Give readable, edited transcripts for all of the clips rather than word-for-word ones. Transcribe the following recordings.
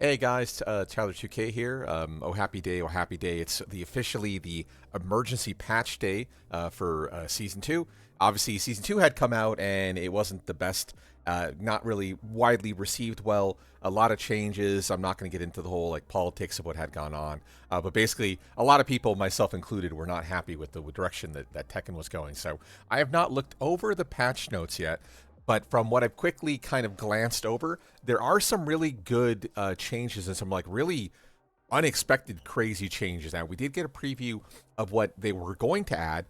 Hey guys, Tyler 2K here. Oh happy day, oh happy day! It's officially the emergency patch day for season two. Obviously, season two had come out and it wasn't the best. Not really widely received. Well, a lot of changes. I'm not going to get into the whole like politics of what had gone on, but basically, a lot of people, myself included, were not happy with the direction that Tekken was going. So I have not looked over the patch notes yet. But from what I've quickly kind of glanced over, there are some really good changes and some like really unexpected crazy changes. Now we did get a preview of what they were going to add.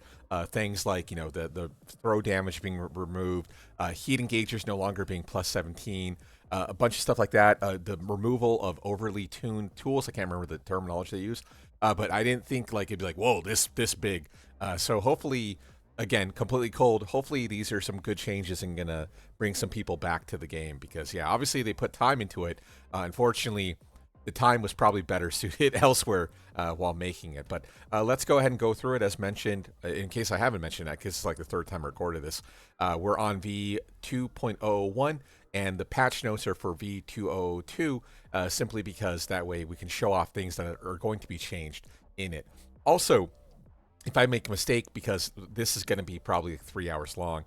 Things like the throw damage being removed, heat engagers no longer being plus 17, a bunch of stuff like that. The removal of overly tuned tools. I can't remember the terminology they use, but I didn't think like it'd be like whoa this big. So hopefully again, completely cold. Hopefully, these are some good changes and gonna bring some people back to the game because, yeah, obviously they put time into it. Unfortunately, the time was probably better suited elsewhere while making it. But let's go ahead and go through it as mentioned. In case I haven't mentioned that, because it's like the third time I recorded this, we're on v2.001, and the patch notes are for v2.0.02, simply because that way we can show off things that are going to be changed in it. Also, if I make a mistake, because this is going to be probably 3 hours long,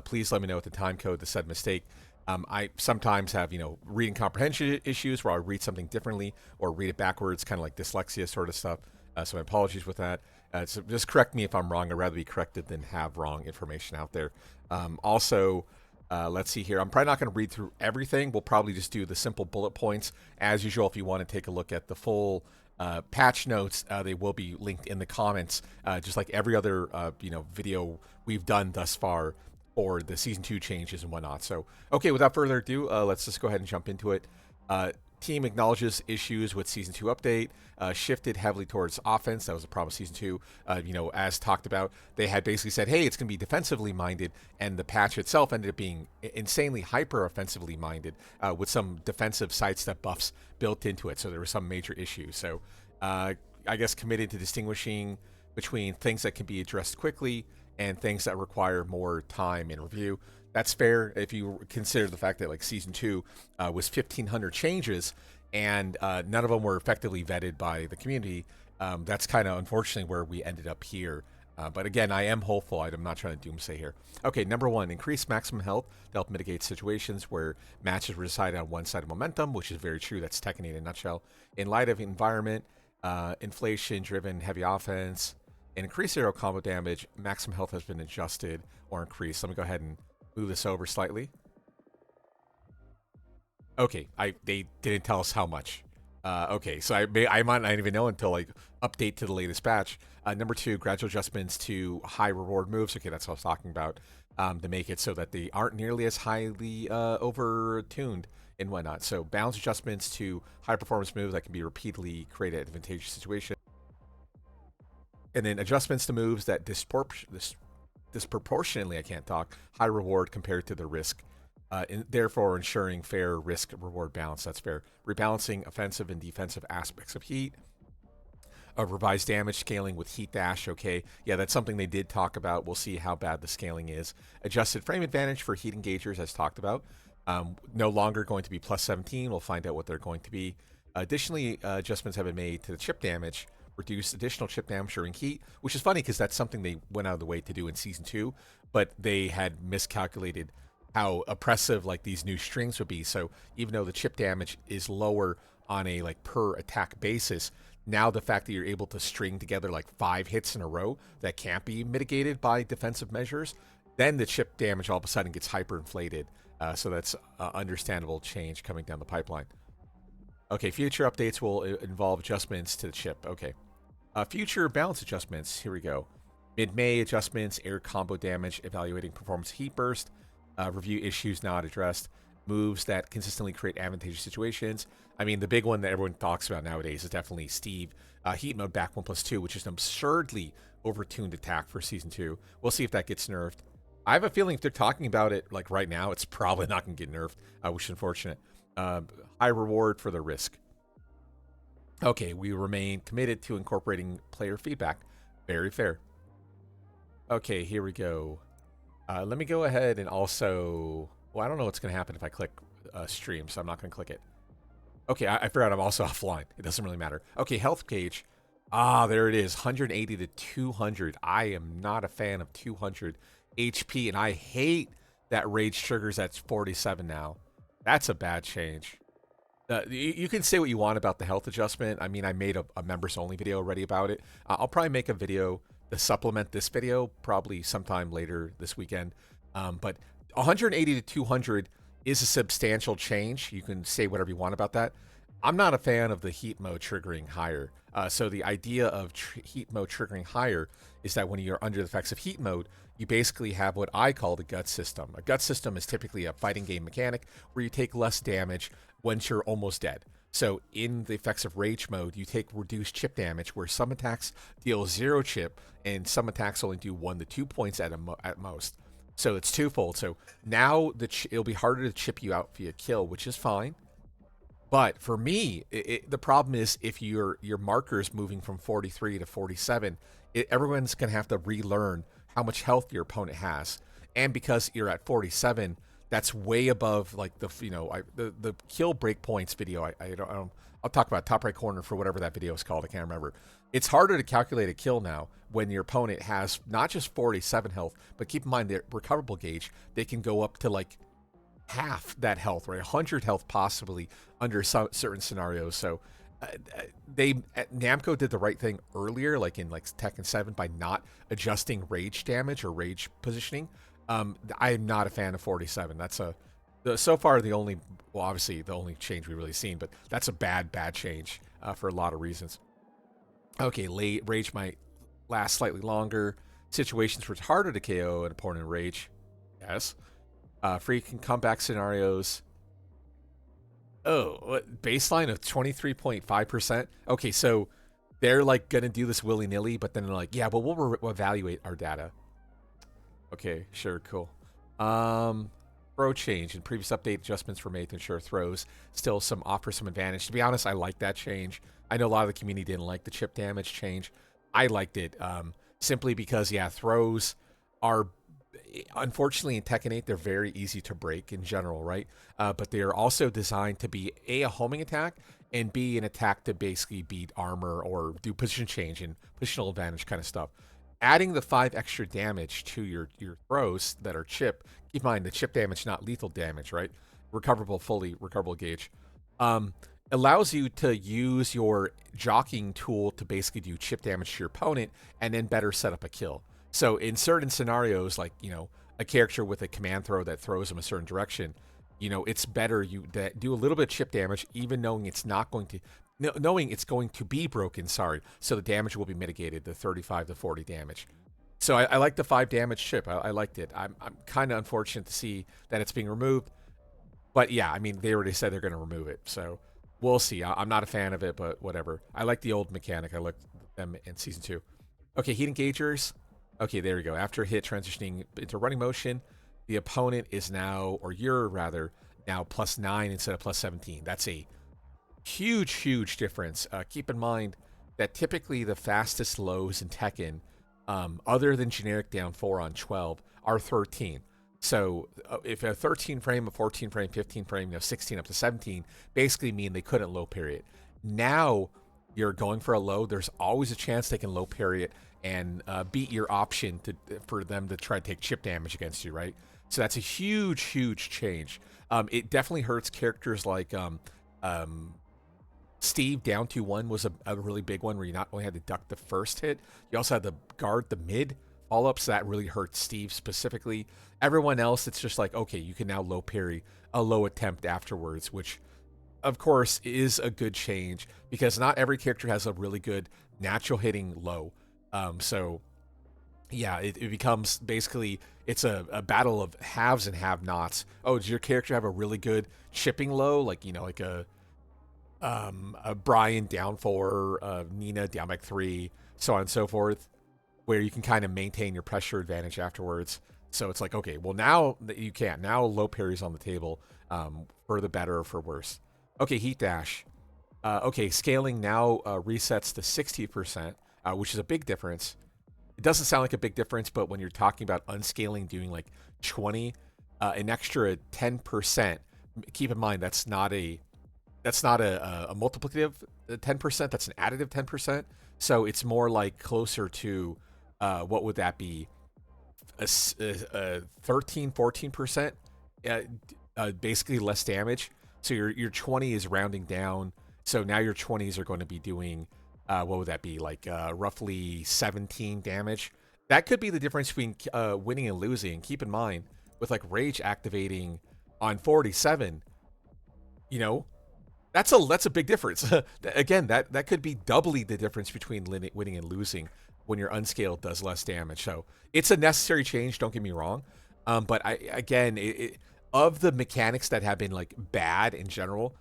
please let me know at the time code the said mistake. I sometimes have, reading comprehension issues where I read something differently or read it backwards, kind of like dyslexia sort of stuff. So my apologies with that. So just correct me if I'm wrong. I'd rather be corrected than have wrong information out there. Also, let's see here. I'm probably not going to read through everything. We'll probably just do the simple bullet points. As usual, if you want to take a look at the full patch notes, they will be linked in the comments, just like every other video we've done thus far for the season 2 changes and whatnot. So, okay, without further ado, let's just go ahead and jump into it. Team acknowledges issues with season 2 update, shifted heavily towards offense. That was a problem with season 2. As talked about, they had basically said, hey, it's going to be defensively minded, and the patch itself ended up being insanely hyper offensively minded, with some defensive sidestep buffs built into it. So there were some major issues. So I guess committed to distinguishing between things that can be addressed quickly and things that require more time in review. That's fair if you consider the fact that like season 2 was 1,500 changes and none of them were effectively vetted by the community. That's kind of unfortunately where we ended up here. But again, I am hopeful. I'm not trying to doomsay here. Okay, number 1, increase maximum health to help mitigate situations where matches were decided on one side of momentum, which is very true. That's Tekken in a nutshell. In light of environment, inflation-driven heavy offense, and increased aerial combo damage, maximum health has been adjusted or increased. Let me go ahead and move this over slightly. Okay, they didn't tell us how much. Okay, so I might not even know until like update to the latest patch. Number 2, gradual adjustments to high reward moves. Okay, that's what I was talking about. To make it so that they aren't nearly as highly over-tuned and whatnot. So balance adjustments to high performance moves that can be repeatedly create an advantageous situation. And then adjustments to moves that disproportionately, I can't talk, high reward compared to the risk, therefore ensuring fair risk-reward balance. That's fair. Rebalancing offensive and defensive aspects of heat. Revised damage scaling with heat dash. Okay, yeah, that's something they did talk about. We'll see how bad the scaling is. Adjusted frame advantage for heat engagers, as talked about. No longer going to be plus 17. We'll find out what they're going to be. Additionally, adjustments have been made to the chip damage. Reduce additional chip damage during heat, which is funny because that's something they went out of the way to do in season 2, but they had miscalculated how oppressive like these new strings would be. So even though the chip damage is lower on a like per attack basis, now the fact that you're able to string together like 5 hits in a row that can't be mitigated by defensive measures, then the chip damage all of a sudden gets hyperinflated. So that's understandable change coming down the pipeline. Okay, future updates will involve adjustments to the chip. Okay. Future balance adjustments. Here we go. Mid-May adjustments, air combo damage, evaluating performance heat burst, review issues not addressed, moves that consistently create advantageous situations. I mean, the big one that everyone talks about nowadays is definitely Steve. Heat mode back 1+2, which is an absurdly overtuned attack for season 2. We'll see if that gets nerfed. I have a feeling if they're talking about it like right now, it's probably not going to get nerfed, which is unfortunate. High reward for the risk. Okay, we remain committed to incorporating player feedback. Very fair. Okay, here we go. Let me go ahead and also... Well, I don't know what's going to happen if I click stream, so I'm not going to click it. Okay, I forgot I'm also offline. It doesn't really matter. Okay, health gauge. Ah, there it is. 180 to 200. I am not a fan of 200 HP, and I hate that rage triggers at 47 now. That's a bad change. You can say what you want about the health adjustment. I mean, I made a members only video already about it. I'll probably make a video to supplement this video, probably sometime later this weekend. But 180 to 200 is a substantial change. You can say whatever you want about that. I'm not a fan of the heat mode triggering higher. So the idea of heat mode triggering higher is that when you're under the effects of heat mode, you basically have what I call the gut system. A gut system is typically a fighting game mechanic where you take less damage once you're almost dead. So in the effects of rage mode, you take reduced chip damage, where some attacks deal 0 chip and some attacks only do 1 to 2 points at most. So it's twofold. So now it'll be harder to chip you out via kill, which is fine. But for me, the problem is if your marker's moving from 43 to 47, everyone's going to have to relearn how much health your opponent has. And because you're at 47, that's way above like the kill breakpoints video. I'll talk about top right corner for whatever that video is called. I can't remember. It's harder to calculate a kill now when your opponent has not just 47 health, but keep in mind their recoverable gauge, they can go up to like half that health, right? 100 health possibly under certain scenarios. So Namco did the right thing earlier, like in like Tekken 7, by not adjusting rage damage or rage positioning. I am not a fan of 47. That's so far the only, well, obviously the only change we've really seen, but that's a bad change for a lot of reasons. Okay, rage might last slightly longer. Situations where it's harder to KO an opponent in rage. Yes. Freaking comeback scenarios. Oh, what, baseline of 23.5%. Okay, so they're like gonna do this willy-nilly, but then they're like, yeah, but we'll evaluate our data. Okay, sure, cool. Throw change. In previous update, adjustments were made to ensure throws still offer some advantage. To be honest, I like that change. I know a lot of the community didn't like the chip damage change. I liked it simply because, yeah, throws are, unfortunately, in Tekken 8, they're very easy to break in general, right? But they are also designed to be a homing attack and B, an attack to basically beat armor or do position change and positional advantage kind of stuff. Adding the 5 extra damage to your throws that are chip, keep in mind the chip damage, not lethal damage, right? Fully recoverable gauge. Allows you to use your jockeying tool to basically do chip damage to your opponent and then better set up a kill. So in certain scenarios, like, a character with a command throw that throws them a certain direction, it's better you do a little bit of chip damage, even knowing it's going to be broken, so the damage will be mitigated, the 35 to 40 damage. So I like the 5 damage chip. I liked it. I'm kind of unfortunate to see that it's being removed. But yeah, I mean, they already said they're going to remove it. So we'll see. I'm not a fan of it, but whatever. I like the old mechanic. I liked them in Season 2. Okay, heat engagers. Okay, there we go. After a hit transitioning into running motion, the opponent is now, or you're rather, now +9 instead of +17. That's a huge difference. Keep in mind that typically the fastest lows in Tekken, other than generic down 4 on 12, are 13. So if a 13 frame, a 14 frame, 15 frame, 16 up to 17 basically mean they couldn't low parry it. Now you're going for a low, there's always a chance they can low parry it and beat your option for them to try to take chip damage against you, right? So that's a huge change. It definitely hurts characters like Steve down to 1 was a really big one where you not only had to duck the first hit, you also had to guard the mid follow-up, so that really hurt Steve specifically. Everyone else, it's just like, okay, you can now low parry a low attempt afterwards, which of course is a good change because not every character has a really good natural hitting low. So yeah, it becomes basically, it's a battle of haves and have-nots. Oh, does your character have a really good chipping low, like like a Bryan down 4, Nina down back 3, so on and so forth, where you can kind of maintain your pressure advantage afterwards. So it's like, okay, well, now that you can't, now low parry's on the table, for the better or for worse. Okay, heat dash. Okay, scaling now resets to 60%, which is a big difference. It doesn't sound like a big difference, but when you're talking about unscaling, doing like 20, an extra 10%, keep in mind that's not a that's not a multiplicative 10%. That's an additive 10%. So it's more like closer to what would that be? A 13, 14%, basically less damage. So your 20 is rounding down. So now your 20s are going to be doing, what would that be? Like roughly 17 damage. That could be the difference between winning and losing. Keep in mind, with like Rage activating on 47, you know, that's a big difference. Again, that could be doubly the difference between winning and losing when your unscaled does less damage. So it's a necessary change. Don't get me wrong, but of the mechanics that have been like bad in general,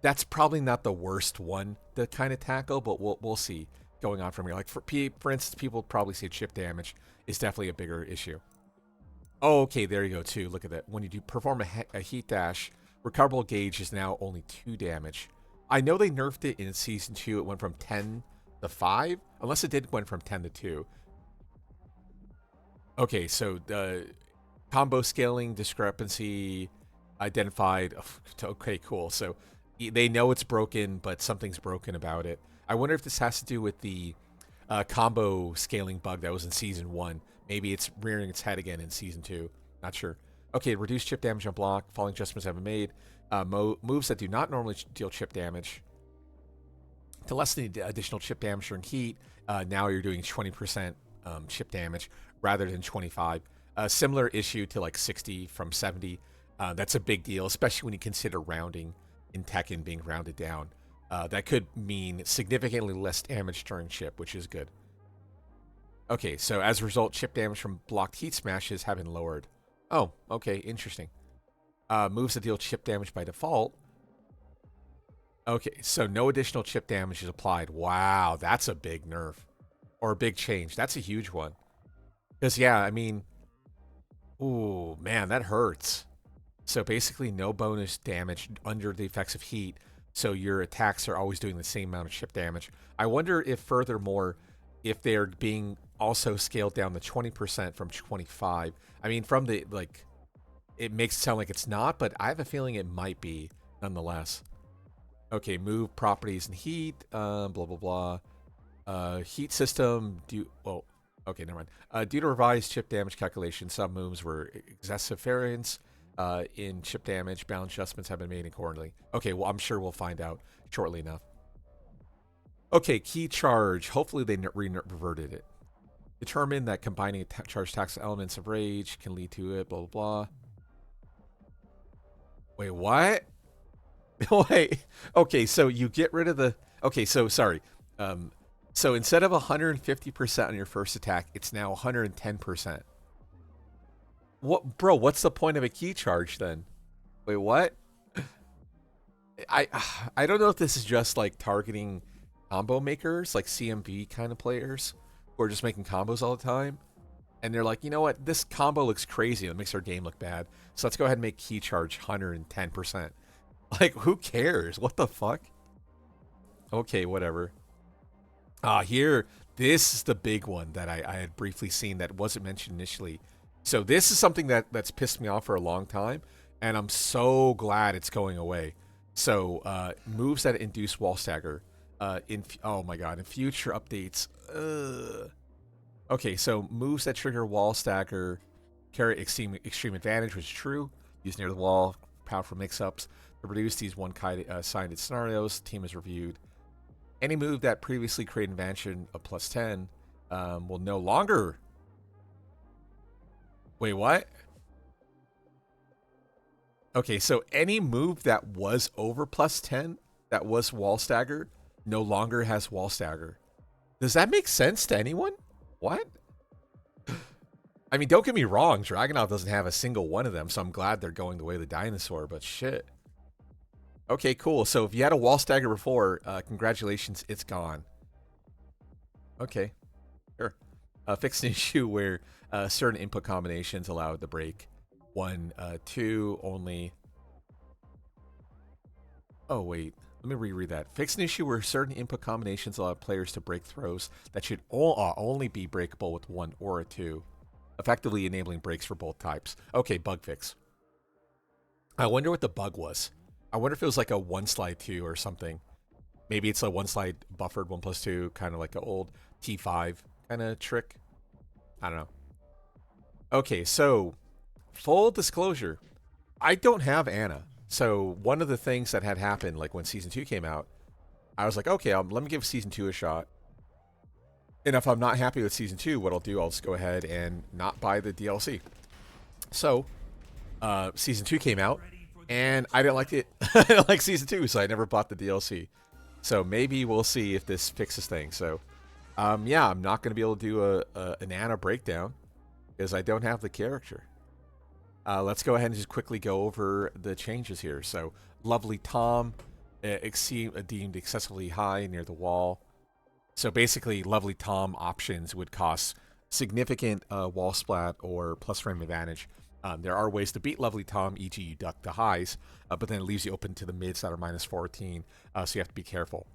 that's probably not the worst one to kind of tackle. But we'll see going on from here. Like for instance, people probably say chip damage is definitely a bigger issue. Oh, okay, there you go too. Look at that. When you do perform a heat dash, recoverable gauge is now only 2 damage. I know they nerfed it in season 2. It went from 10 to 5, unless it did went from 10 to 2. Okay, so the combo scaling discrepancy identified. Okay, cool. So they know it's broken, but something's broken about it. I wonder if this has to do with the combo scaling bug that was in season 1. Maybe it's rearing its head again in season 2. Not sure. Okay, reduce chip damage on block. Following adjustments have been made. Moves that do not normally deal chip damage. To lessen the additional chip damage during heat, now you're doing 20% chip damage rather than 25. Similar issue to like 60 from 70. That's a big deal, especially when you consider rounding in Tekken being rounded down. That could mean significantly less damage during chip, which is good. Okay, so as a result, chip damage from blocked heat smashes have been lowered. Oh, okay, interesting. Moves that deal chip damage by default. Okay, so no additional chip damage is applied. Wow, that's a big nerf. Or a big change. That's a huge one. Because, yeah, I mean... Ooh, man, that hurts. So basically no bonus damage under the effects of heat. So your attacks are always doing the same amount of chip damage. I wonder if, furthermore, if they're being also scaled down to 20% from 25. I mean, from the, like... It makes it sound like it's not, but I have a feeling it might be, nonetheless. Okay, move properties and heat, blah, blah, blah. Heat system, okay, never mind. Due to revised chip damage calculation, some moves were excessive variance in chip damage. Balance adjustments have been made accordingly. Okay, well, I'm sure we'll find out shortly enough. Okay, key charge. Hopefully they reverted it. Determine that combining charge tax elements of rage can lead to it, blah, blah, blah. Wait, what? Wait. Okay, so you get rid of the... Okay, so sorry. So instead of 150% on your first attack, it's now 110%. What, bro? What's the point of a key charge then? Wait, what? I don't know if this is just like targeting combo makers, like CMV kind of players, who are just making combos all the time. And they're like, you know what? This combo looks crazy. It makes our game look bad. So let's go ahead and make key charge 110%. Like, who cares? What the fuck? Okay, whatever. Here, this is the big one that I had briefly seen that wasn't mentioned initially. So this is something that's pissed me off for a long time, and I'm so glad it's going away. So, moves that induce wall stagger. Oh my god, in future updates. Okay, so moves that trigger wall stagger carry extreme advantage, which is true. Used near the wall, powerful mix-ups. To reduce these one-sided scenarios, team is reviewed. Any move that previously created advantage of plus 10 will no longer... Wait, what? Okay, so any move that was over plus 10, that was wall stagger, no longer has wall stagger. Does that make sense to anyone? What? I mean, don't get me wrong, Dragunov doesn't have a single one of them, so I'm glad they're going the way of the dinosaur, but shit. Okay, cool. So if you had a wall stagger before, congratulations, it's gone. Okay, sure. Fix an issue where certain input combinations allow it to break. 1, 2 only. Oh, wait. Let me reread that. Fix an issue where certain input combinations allow players to break throws that should only be breakable with 1 or a 2, effectively enabling breaks for both types. Okay, bug fix. I wonder what the bug was. I wonder if it was like a 1/2 or something. Maybe it's a 1 buffered 1+2, kind of like an old T5 kind of trick. I don't know. Okay, so full disclosure, I don't have Anna. So one of the things that had happened, like when season 2 came out, I was like, okay, let me give season 2 a shot. And if I'm not happy with season 2, what I'll do, I'll just go ahead and not buy the DLC. So season 2 came out, and I didn't like it. I didn't like season 2, so I never bought the DLC. So maybe we'll see if this fixes things. So yeah, I'm not going to be able to do an Anna breakdown because I don't have the character. Let's go ahead and just quickly go over the changes here. So Lovely Tom, deemed excessively high near the wall. So basically, Lovely Tom options would cost significant wall splat or plus frame advantage. There are ways to beat Lovely Tom, e.g. you duck the highs, but then it leaves you open to the mids that are -14, so you have to be careful.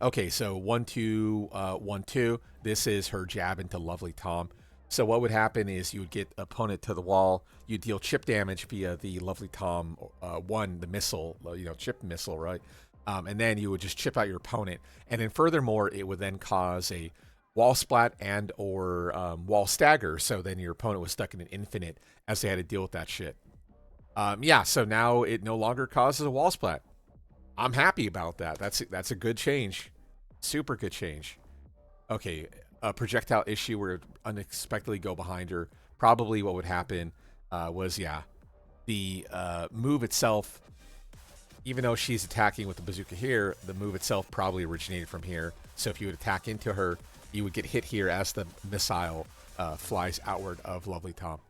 Okay, so 1-2, 1-2. This is her jab into Lovely Tom. So what would happen is you would get opponent to the wall, you deal chip damage via the Lovely Tom, the missile, chip missile, right? And then you would just chip out your opponent. And then furthermore, it would then cause a wall splat and or wall stagger. So then your opponent was stuck in an infinite as they had to deal with that shit. Yeah, so now it no longer causes a wall splat. I'm happy about that. That's a good change. Super good change. Okay, a projectile issue where it unexpectedly go behind her. Probably what would happen was, yeah, the move itself, even though she's attacking with the bazooka here, the move itself probably originated from here. So if you would attack into her, you would get hit here as the missile flies outward of Lovely Tom.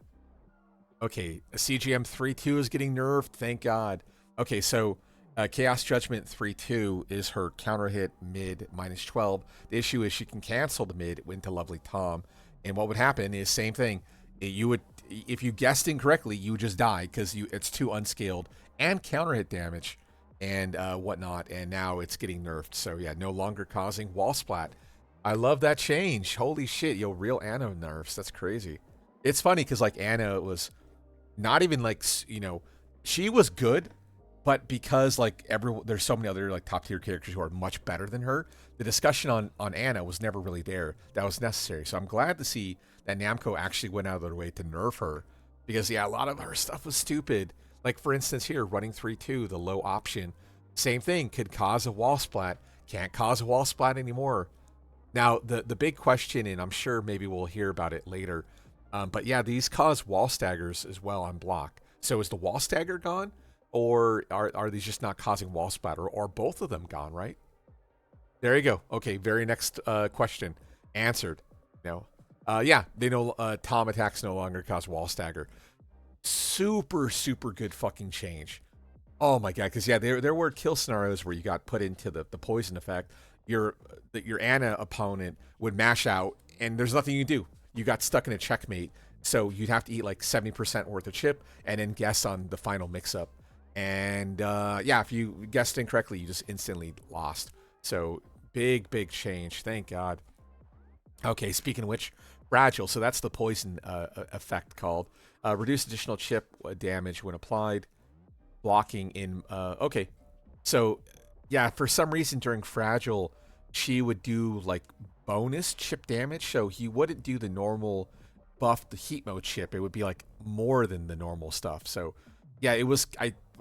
Okay, CGM 3-2 is getting nerfed, thank God. Okay, so Chaos Judgment 3-2 is her counter hit mid -12. The issue is she can cancel the mid into Lovely Tom. And what would happen is same thing. You would, if you guessed incorrectly, you would just die because it's too unscaled and counter hit damage and whatnot. And now it's getting nerfed. So yeah, no longer causing wall splat. I love that change. Holy shit, real Anna nerfs. That's crazy. It's funny because like Anna was not even like, she was good, but because like there's so many other like top tier characters who are much better than her, the discussion on Anna was never really there. That was necessary. So I'm glad to see that Namco actually went out of their way to nerf her because yeah, a lot of her stuff was stupid. Like for instance here, running 3-2, the low option, same thing, could cause a wall splat. Can't cause a wall splat anymore. Now the big question, and I'm sure maybe we'll hear about it later, but yeah, these cause wall staggers as well on block. So is the wall stagger gone? Or are these just not causing wall splatter? Or both of them gone, right? There you go. Okay, very next question. Answered. No. Yeah, they know Tom attacks no longer cause wall stagger. Super, super good fucking change. Oh my god, because yeah, there were kill scenarios where you got put into the poison effect. Your Anna opponent would mash out, and there's nothing you can do. You got stuck in a checkmate, so you'd have to eat like 70% worth of chip and then guess on the final mix-up. And yeah, if you guessed incorrectly, you just instantly lost. So big change. Thank God. Okay, speaking of which, fragile. So that's the poison effect called. Reduce additional chip damage when applied. Blocking in... okay, so yeah, for some reason during fragile, she would do like bonus chip damage. So he wouldn't do the normal buff, the heat mode chip. It would be like more than the normal stuff. So yeah, it was...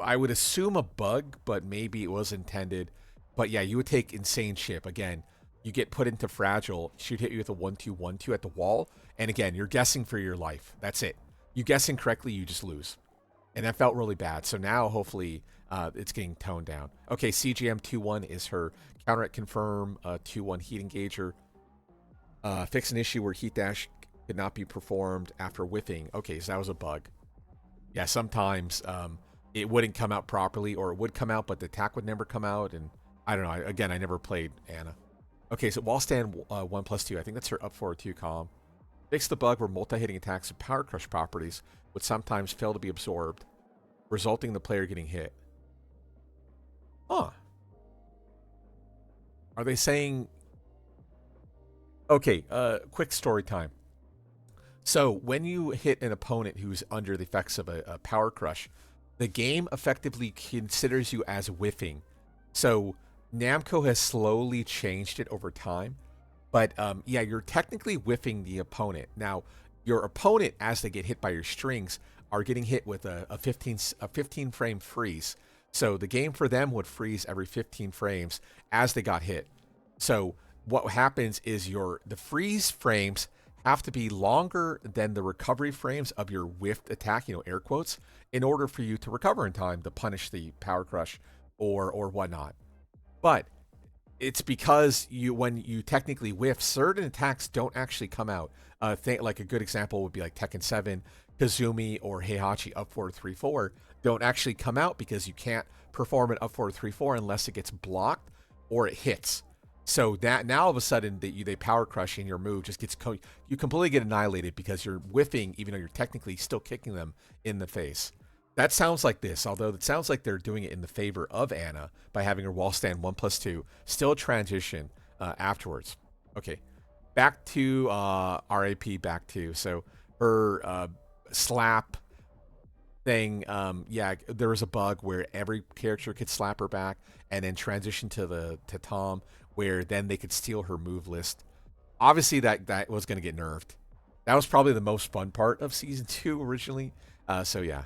I would assume a bug, but maybe it was intended. But yeah, you would take insane chip. Again, you get put into fragile. She'd hit you with a 1-2-1-2 at the wall. And again, you're guessing for your life. That's it. You guess incorrectly, you just lose. And that felt really bad. So now, hopefully, it's getting toned down. Okay, CGM 2-1 is her counter at confirm, 2-1 heat engager. Fix an issue where heat dash could not be performed after whiffing. Okay, so that was a bug. Yeah, sometimes... it wouldn't come out properly, or it would come out, but the attack would never come out. And I don't know. Again, I never played Anna. Okay, so wall stand 1+2. I think that's her up forward 2 column. Fix the bug where multi-hitting attacks with power crush properties would sometimes fail to be absorbed, resulting in the player getting hit. Huh. Are they saying... Okay, quick story time. So when you hit an opponent who's under the effects of a power crush, the game effectively considers you as whiffing. So Namco has slowly changed it over time. But yeah, you're technically whiffing the opponent. Now, your opponent, as they get hit by your strings, are getting hit with a 15 frame freeze. So the game for them would freeze every 15 frames as they got hit. So what happens is the freeze frames have to be longer than the recovery frames of your whiffed attack, air quotes, in order for you to recover in time to punish the power crush or whatnot. But it's because when you technically whiff, certain attacks don't actually come out. Like a good example would be like Tekken 7, Kazumi or Heihachi up forward 3-4 don't actually come out because you can't perform an up forward 3-4 unless it gets blocked or it hits. So that now all of a sudden they power crush and your move just gets you completely get annihilated because you're whiffing even though you're technically still kicking them in the face. That sounds like this, although it sounds like they're doing it in the favor of Anna by having her wall stand 1+2, still transition afterwards. Okay, back to RAP back to, so her slap thing, yeah, there was a bug where every character could slap her back and then transition to Tom, where then they could steal her move list. Obviously that was going to get nerfed. That was probably the most fun part of Season 2 originally, so yeah.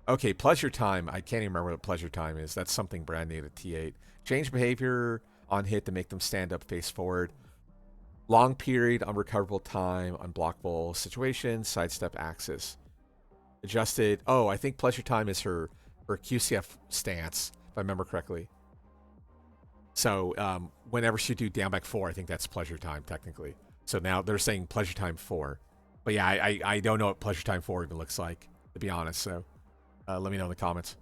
Okay, pleasure time. I can't even remember what pleasure time is. That's something brand new to T8. Change behavior on hit to make them stand up face forward. Long period, unrecoverable time, unblockable situation, sidestep axis. Adjusted. Oh, I think pleasure time is her QCF stance, if I remember correctly. So whenever she do down back 4, I think that's pleasure time technically. So now they're saying pleasure time 4. But yeah, I don't know what pleasure time 4 even looks like, to be honest, so let me know in the comments.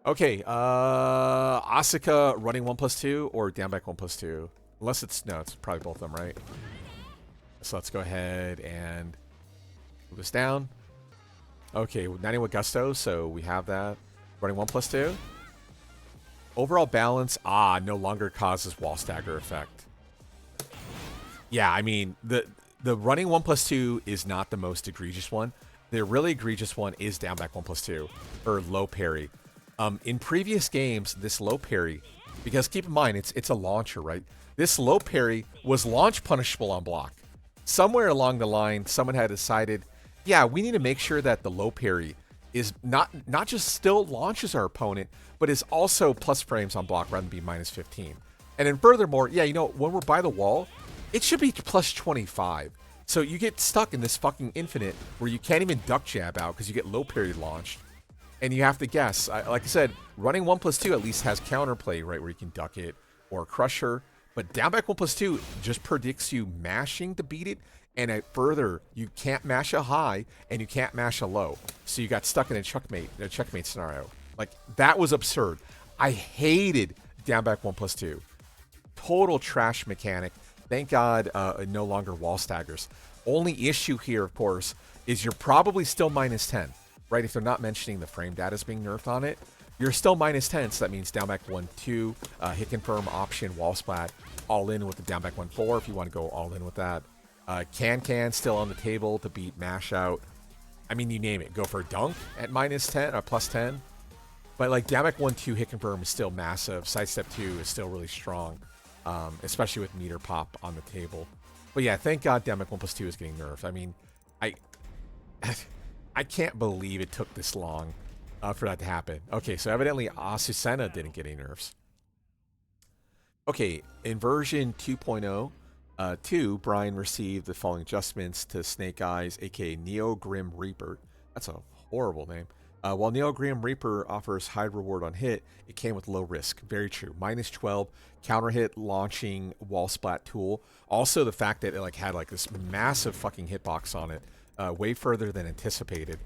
Okay, Asuka running 1+2 or down back 1+2. Unless it's probably both of them, right? So let's go ahead and move this down. Okay, 90 with gusto, so we have that. Running 1+2. Overall balance, no longer causes wall stagger effect. Yeah, I mean, the running 1+2 is not the most egregious one. The really egregious one is down back 1+2, or low parry. In previous games, this low parry, because keep in mind, it's a launcher, right? This low parry was launch punishable on block. Somewhere along the line, someone had decided, yeah, we need to make sure that the low parry is not just still launches our opponent, but is also plus frames on block rather than be -15. And then furthermore, yeah, when we're by the wall, it should be plus 25. So you get stuck in this fucking infinite where you can't even duck jab out because you get low parry launched. And you have to guess. Like I said, running 1+2 at least has counterplay, right, where you can duck it or crush her. But down back 1+2 just predicts you mashing to beat it. And further, you can't mash a high and you can't mash a low. So you got stuck in a checkmate scenario. Like, that was absurd. I hated down back 1+2. Total trash mechanic. Thank God no longer wall staggers. Only issue here, of course, is you're probably still -10, right? If they're not mentioning the frame data is being nerfed on it, you're still -10, so that means down back 1-2, hit confirm, option, wall splat, all in with the down back 1-4 if you want to go all in with that. Can still on the table to beat mash out. I mean, you name it. Go for a dunk at -10 or +10. But like down back 1-2 hit confirm is still massive. Sidestep 2 is still really strong. Especially with meter pop on the table. But yeah, thank God down back 1+2 is getting nerfed. I mean, I can't believe it took this long for that to happen. Okay, so evidently Asusena didn't get any nerfs. Okay, in version 2.0, Bryan received the following adjustments to Snake Eyes, aka Neo Grim Reaper. That's a horrible name. While Neo Grim Reaper offers high reward on hit, it came with low risk. Very true. -12, counter hit, launching, wall splat tool. Also the fact that it had this massive fucking hitbox on it, way further than anticipated,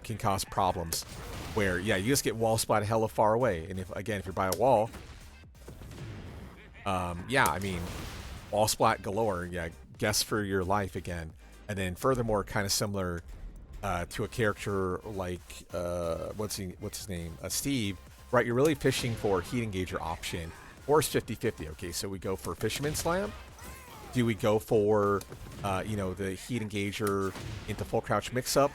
can cause problems. Where, yeah, you just get wall splat hella far away. And if you're by a wall, yeah, I mean, wall splat galore. Yeah, guess for your life again. And then furthermore, kind of similar to a character like what's his name, Steve, right? You're really fishing for heat engager option, or it's 50-50. Okay, so we go for Fisherman Slam. Do we go for the heat engager into full crouch mix up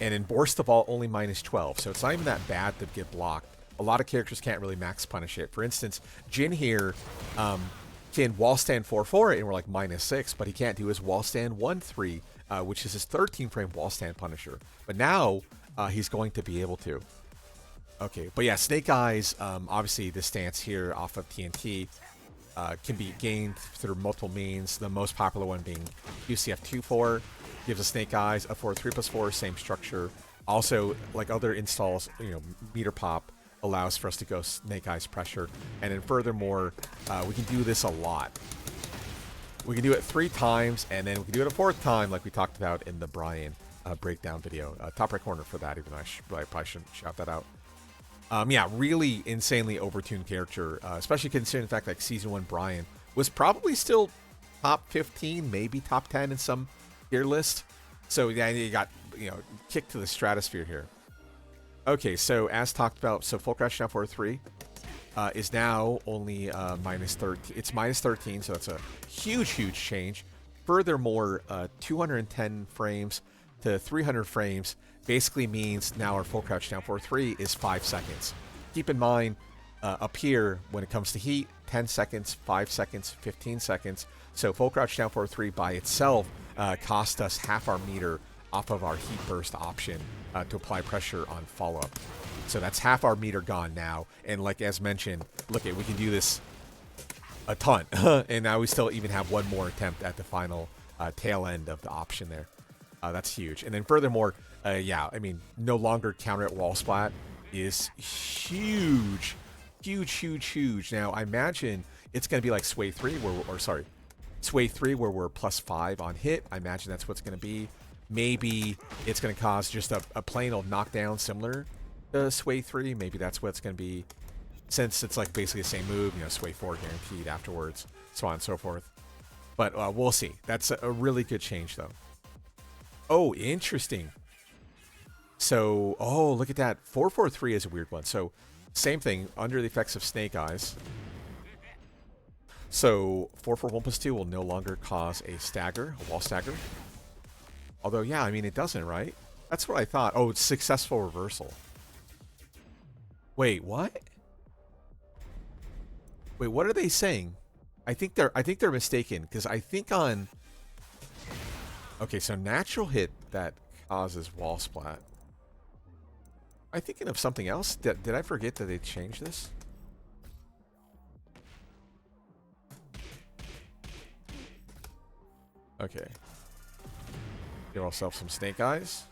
And in Burst of All, only -12. So it's not even that bad to get blocked. A lot of characters can't really max punish it. For instance, Jin here can wall stand 4-4 and we're like -6, but he can't do his wall stand 1-3, which is his 13-frame wall stand punisher. But now he's going to be able to. Okay, but yeah, Snake Eyes, obviously this stance here off of TNT can be gained through multiple means. The most popular one being UCF 2-4, gives a Snake Eyes, a 4 3+4, same structure. Also, like other installs, meter pop allows for us to go Snake Eyes pressure. And then furthermore, we can do this a lot. We can do it 3 times, and then we can do it a 4th time, like we talked about in the Bryan breakdown video. Top right corner for that, even though I probably shouldn't shout that out. Yeah, really insanely overtuned character, especially considering the fact that Season 1 Bryan was probably still top 15, maybe top 10 in some tier list. So yeah, you got, kicked to the stratosphere here. Okay, so as talked about, so full crouch down 4-3 is now only -13. It's -13, so that's a huge change. Furthermore, 210 frames to 300 frames basically means now our full crouch down 4-3 is 5 seconds. Keep in mind, up here, when it comes to heat, 10 seconds, 5 seconds, 15 seconds. So full crouch down 4-3 by itself cost us half our meter off of our heat burst option to apply pressure on follow-up. So that's half our meter gone now. And like as mentioned, look, we can do this a ton. And now we still even have one more attempt at the final tail end of the option there. That's huge. And then furthermore, yeah, I mean, no longer counter at wall splat is huge. Now, I imagine it's going to be like Sway 3, Sway 3, where we're +5 on hit. I imagine that's what's going to be. Maybe it's going to cause just a plain old knockdown similar to Sway 3. Maybe that's what it's going to be. Since it's like basically the same move, Sway 4 guaranteed afterwards, so on and so forth. But we'll see. That's a really good change, though. Oh, interesting. So, look at that. 4-4-3 is a weird one. So, same thing, under the effects of Snake Eyes. So, 4-4-1+2 will no longer cause a stagger, a wall stagger. Although, yeah, I mean, it doesn't, right? That's what I thought. Oh, it's successful reversal. Wait, what? Wait, what are they saying? I think they're mistaken, because I think on... Okay, so natural hit that causes wall splat. Am I thinking of something else? Did I forget that they changed this? Okay. Give ourselves some Snake Eyes.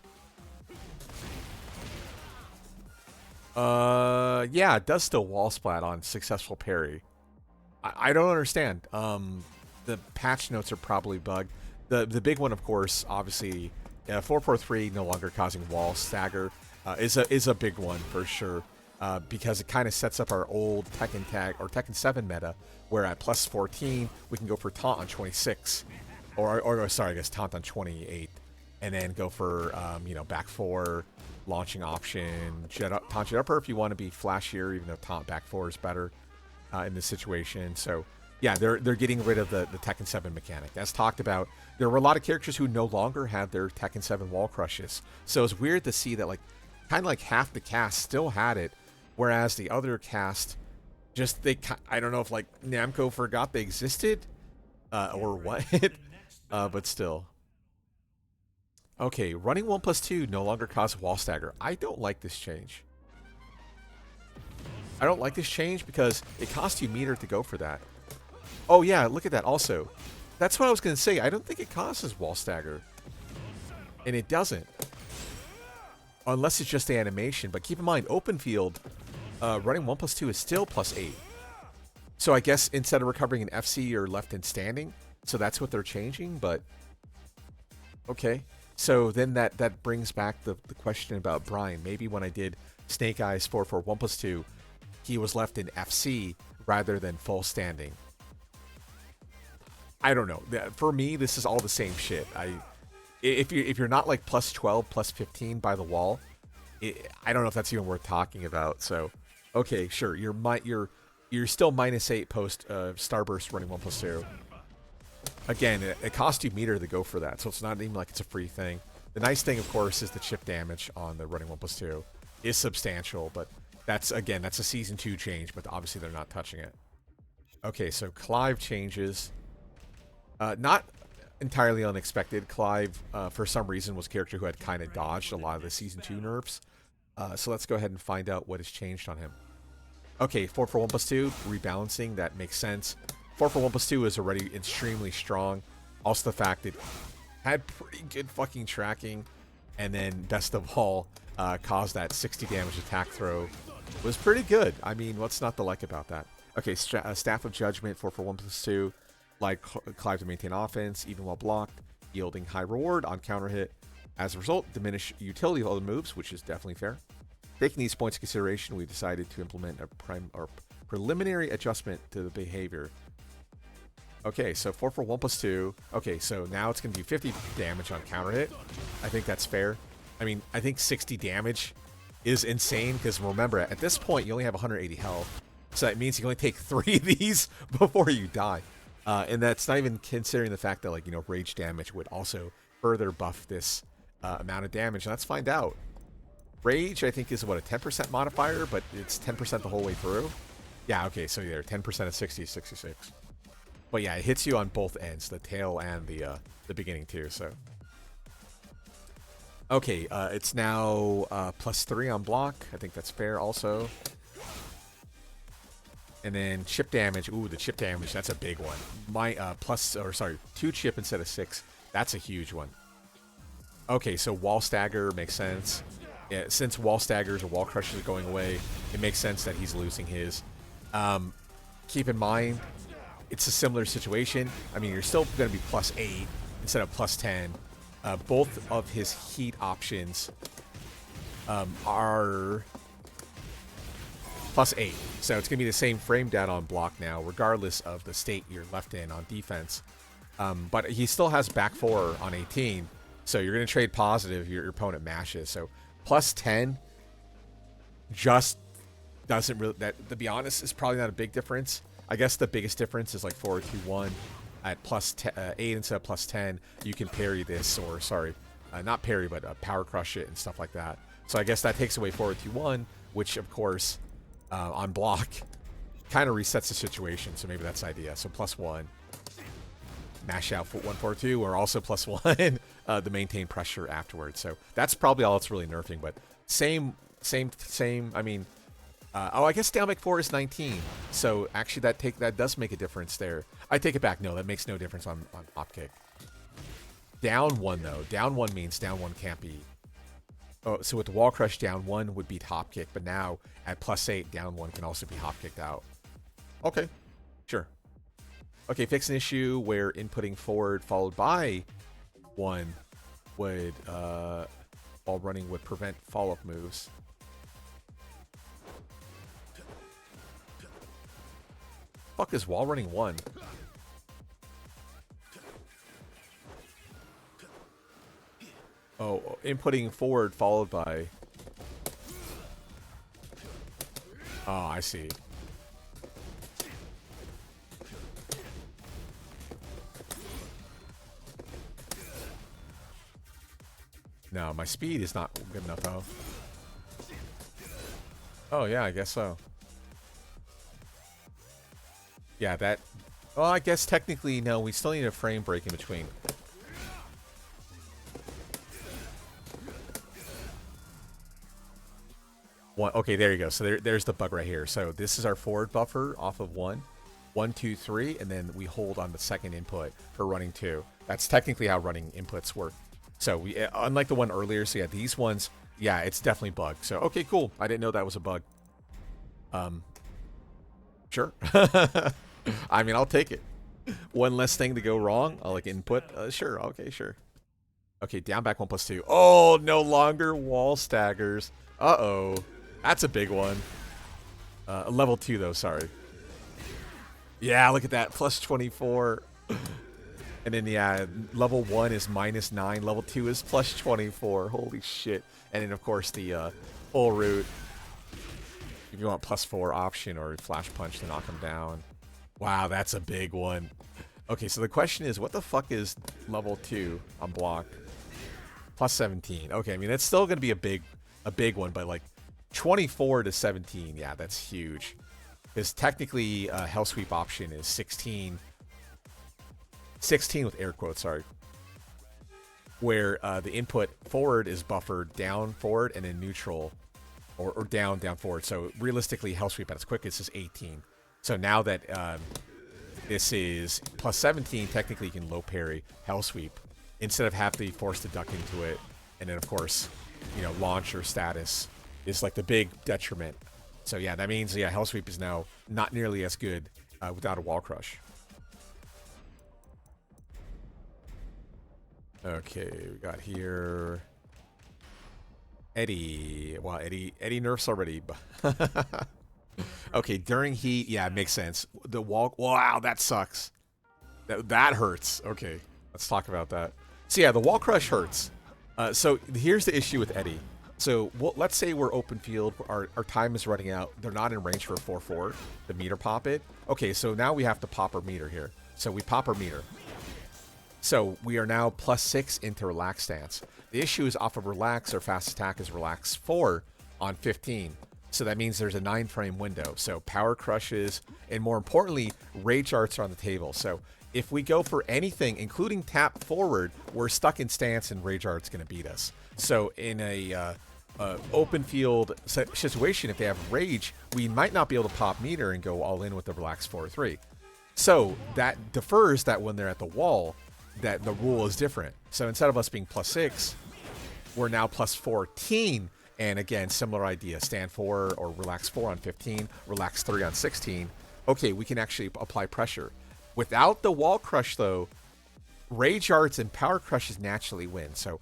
Yeah, it does still wall splat on successful parry. I don't understand. The patch notes are probably bugged. The big one, of course, obviously, 4-4-3 no longer causing wall stagger is a big one for sure, because it kind of sets up our old Tekken tag or Tekken 7 meta, where at +14 we can go for taunt on 26, or sorry, I guess taunt on 28, and then go for back 4 launching option, taunt jet upper if you want to be flashier, even though taunt back 4 is better in this situation. So yeah, they're getting rid of the Tekken 7 mechanic. As talked about, there were a lot of characters who no longer had their Tekken 7 wall crushes. So it's weird to see that kind of like half the cast still had it, whereas the other cast I don't know if like Namco forgot they existed or what, but still. Okay, running 1+2 no longer causes wall stagger. I don't like this change. I don't like this change because it costs you meter to go for that. Oh yeah, look at that also. That's what I was going to say. I don't think it causes wall stagger. And it doesn't. Unless it's just the animation. But keep in mind, open field, running 1+2 is still +8. So I guess instead of recovering an FC, you're left in standing. So that's what they're changing, but... Okay. So then that brings back the question about Bryan. Maybe when I did Snake Eyes 4-4-1+2, he was left in FC rather than full standing. I don't know. For me, this is all the same shit. If you're not like +12, +15 by the wall, I don't know if that's even worth talking about. So, okay, sure. You're still -8 post Starburst running 1+2. Again, it costs you meter to go for that, so it's not even like it's a free thing. The nice thing, of course, is the chip damage on the running 1+2 is substantial, but that's, again, that's a Season 2 change, but obviously they're not touching it. Okay, so Clive changes. Not entirely unexpected. Clive, for some reason, was a character who had kind of dodged a lot of the Season 2 nerfs. So let's go ahead and find out what has changed on him. Okay, 4 for 1+2, rebalancing, that makes sense. 4 for 1+2 is already extremely strong. Also the fact it had pretty good fucking tracking, and then best of all, caused that 60 damage attack throw. Was pretty good. I mean, what's not to like about that? Okay, Staff of Judgment, 4 for 1+2, like Clive to maintain offense, even while blocked, yielding high reward on counter hit. As a result, diminish utility of other moves, which is definitely fair. Taking these points into consideration, we decided to implement a preliminary adjustment to the behavior. Okay, so 4 for 1+2. Okay, so now it's going to do 50 damage on counter hit. I think that's fair. I mean, I think 60 damage is insane, because remember, at this point, you only have 180 health. So that means you can only take 3 of these before you die. And that's not even considering the fact that, like, you know, rage damage would also further buff this amount of damage. And let's find out. Rage, I think, is what, a 10% modifier, but it's 10% the whole way through. Yeah, okay, so yeah, 10% of 60 is 66. But yeah, it hits you on both ends, the tail and the beginning too. So okay, it's now +3 on block. I think that's fair also. And then chip damage. Ooh, the chip damage, that's a big one. My 2 chip instead of 6. That's a huge one. Okay, so wall stagger makes sense. Yeah, since wall staggers or wall crushers are going away, it makes sense that he's losing his. Keep in mind, it's a similar situation. I mean, you're still going to be +8 instead of +10. Both of his heat options are +8. So it's going to be the same frame data on block now, regardless of the state you're left in on defense. But he still has back 4 on 18. So you're going to trade positive, your opponent mashes. So +10 just doesn't really, that, to be honest, is probably not a big difference. I guess the biggest difference is like 4-2-1 at +8 instead of +10. You can parry this, or sorry, not parry, but power crush it and stuff like that. So I guess that takes away 4-2-1, which of course on block kind of resets the situation. So maybe that's the idea. So +1, mash out 1-4-2, or also +1 to maintain pressure afterwards. So that's probably all it's really nerfing. But same. I mean. Oh, I guess down back 4 is 19. So actually, that does make a difference there. I take it back. No, that makes no difference on top kick. Down 1 though. Down 1 means down 1 can't be. Oh, so with the wall crush, down 1 would be top kick, but now at +8, down 1 can also be hop kicked out. Okay, sure. Okay, fix an issue where inputting forward followed by 1 would while running would prevent follow-up moves. Fuck is wall running 1? Oh, inputting forward followed by. Oh, I see. No, my speed is not good enough though. Oh yeah, I guess so. Yeah, that. Well, I guess technically, no, we still need a frame break in between. One, okay, there you go. So there's the bug right here. So this is our forward buffer off of 1. 1, 2, 3, and then we hold on the second input for running 2. That's technically how running inputs work. So we, unlike the one earlier, so yeah, these ones, yeah, it's definitely bugged. So, okay, cool. I didn't know that was a bug. Sure. I mean, I'll take it. One less thing to go wrong. I'll like input. Sure. Okay, sure. Okay, down back 1+2. Oh, no longer wall staggers. Uh-oh. That's a big one. Level 2, though. Sorry. Yeah, look at that. +24. And then, yeah, level 1 is -9. Level 2 is +24. Holy shit. And then, of course, the full route. If you want +4 option or flash punch to knock him down. Wow, that's a big one. Okay, so the question is, what the fuck is level 2 on block? Plus 17. Okay, I mean, that's still going to be a big one, but like 24 to 17, yeah, that's huge. Because technically, Hell Sweep option is 16. 16 with air quotes, sorry. Where the input forward is buffered down forward and then neutral, or down forward. So realistically, Hell Sweep at its quickest is 18. So now that this is plus 17, technically you can low parry Hell Sweep instead of having to be forced to duck into it. And then, of course, you know, launch or status is like the big detriment. So yeah, that means, yeah, Hell Sweep is now not nearly as good without a wall crush. Okay, we got here Eddy. Wow, Eddy nerfs already. Okay, during heat, yeah, it makes sense. The wall, wow, that sucks. That hurts. Okay, let's talk about that. So yeah, the wall crush hurts. So here's the issue with Eddy. So let's say we're open field, our time is running out. They're not in range for a 4-4 to meter pop it. Okay, so now we have to pop our meter here. So we pop our meter. So we are now +6 into relax stance. The issue is off of relax, our fast attack is relax 4 on 15. So that means there's a 9-frame window. So power crushes, and more importantly, rage arts are on the table. So if we go for anything, including tap forward, we're stuck in stance and rage art's going to beat us. So in a open field situation, if they have rage, we might not be able to pop meter and go all in with the relax 4-3. So that defers that when they're at the wall, that the rule is different. So instead of us being +6, we're now +14. And again, similar idea, stand 4 or relax 4 on 15, relax 3 on 16. Okay, we can actually apply pressure. Without the wall crush though, rage arts and power crushes naturally win. So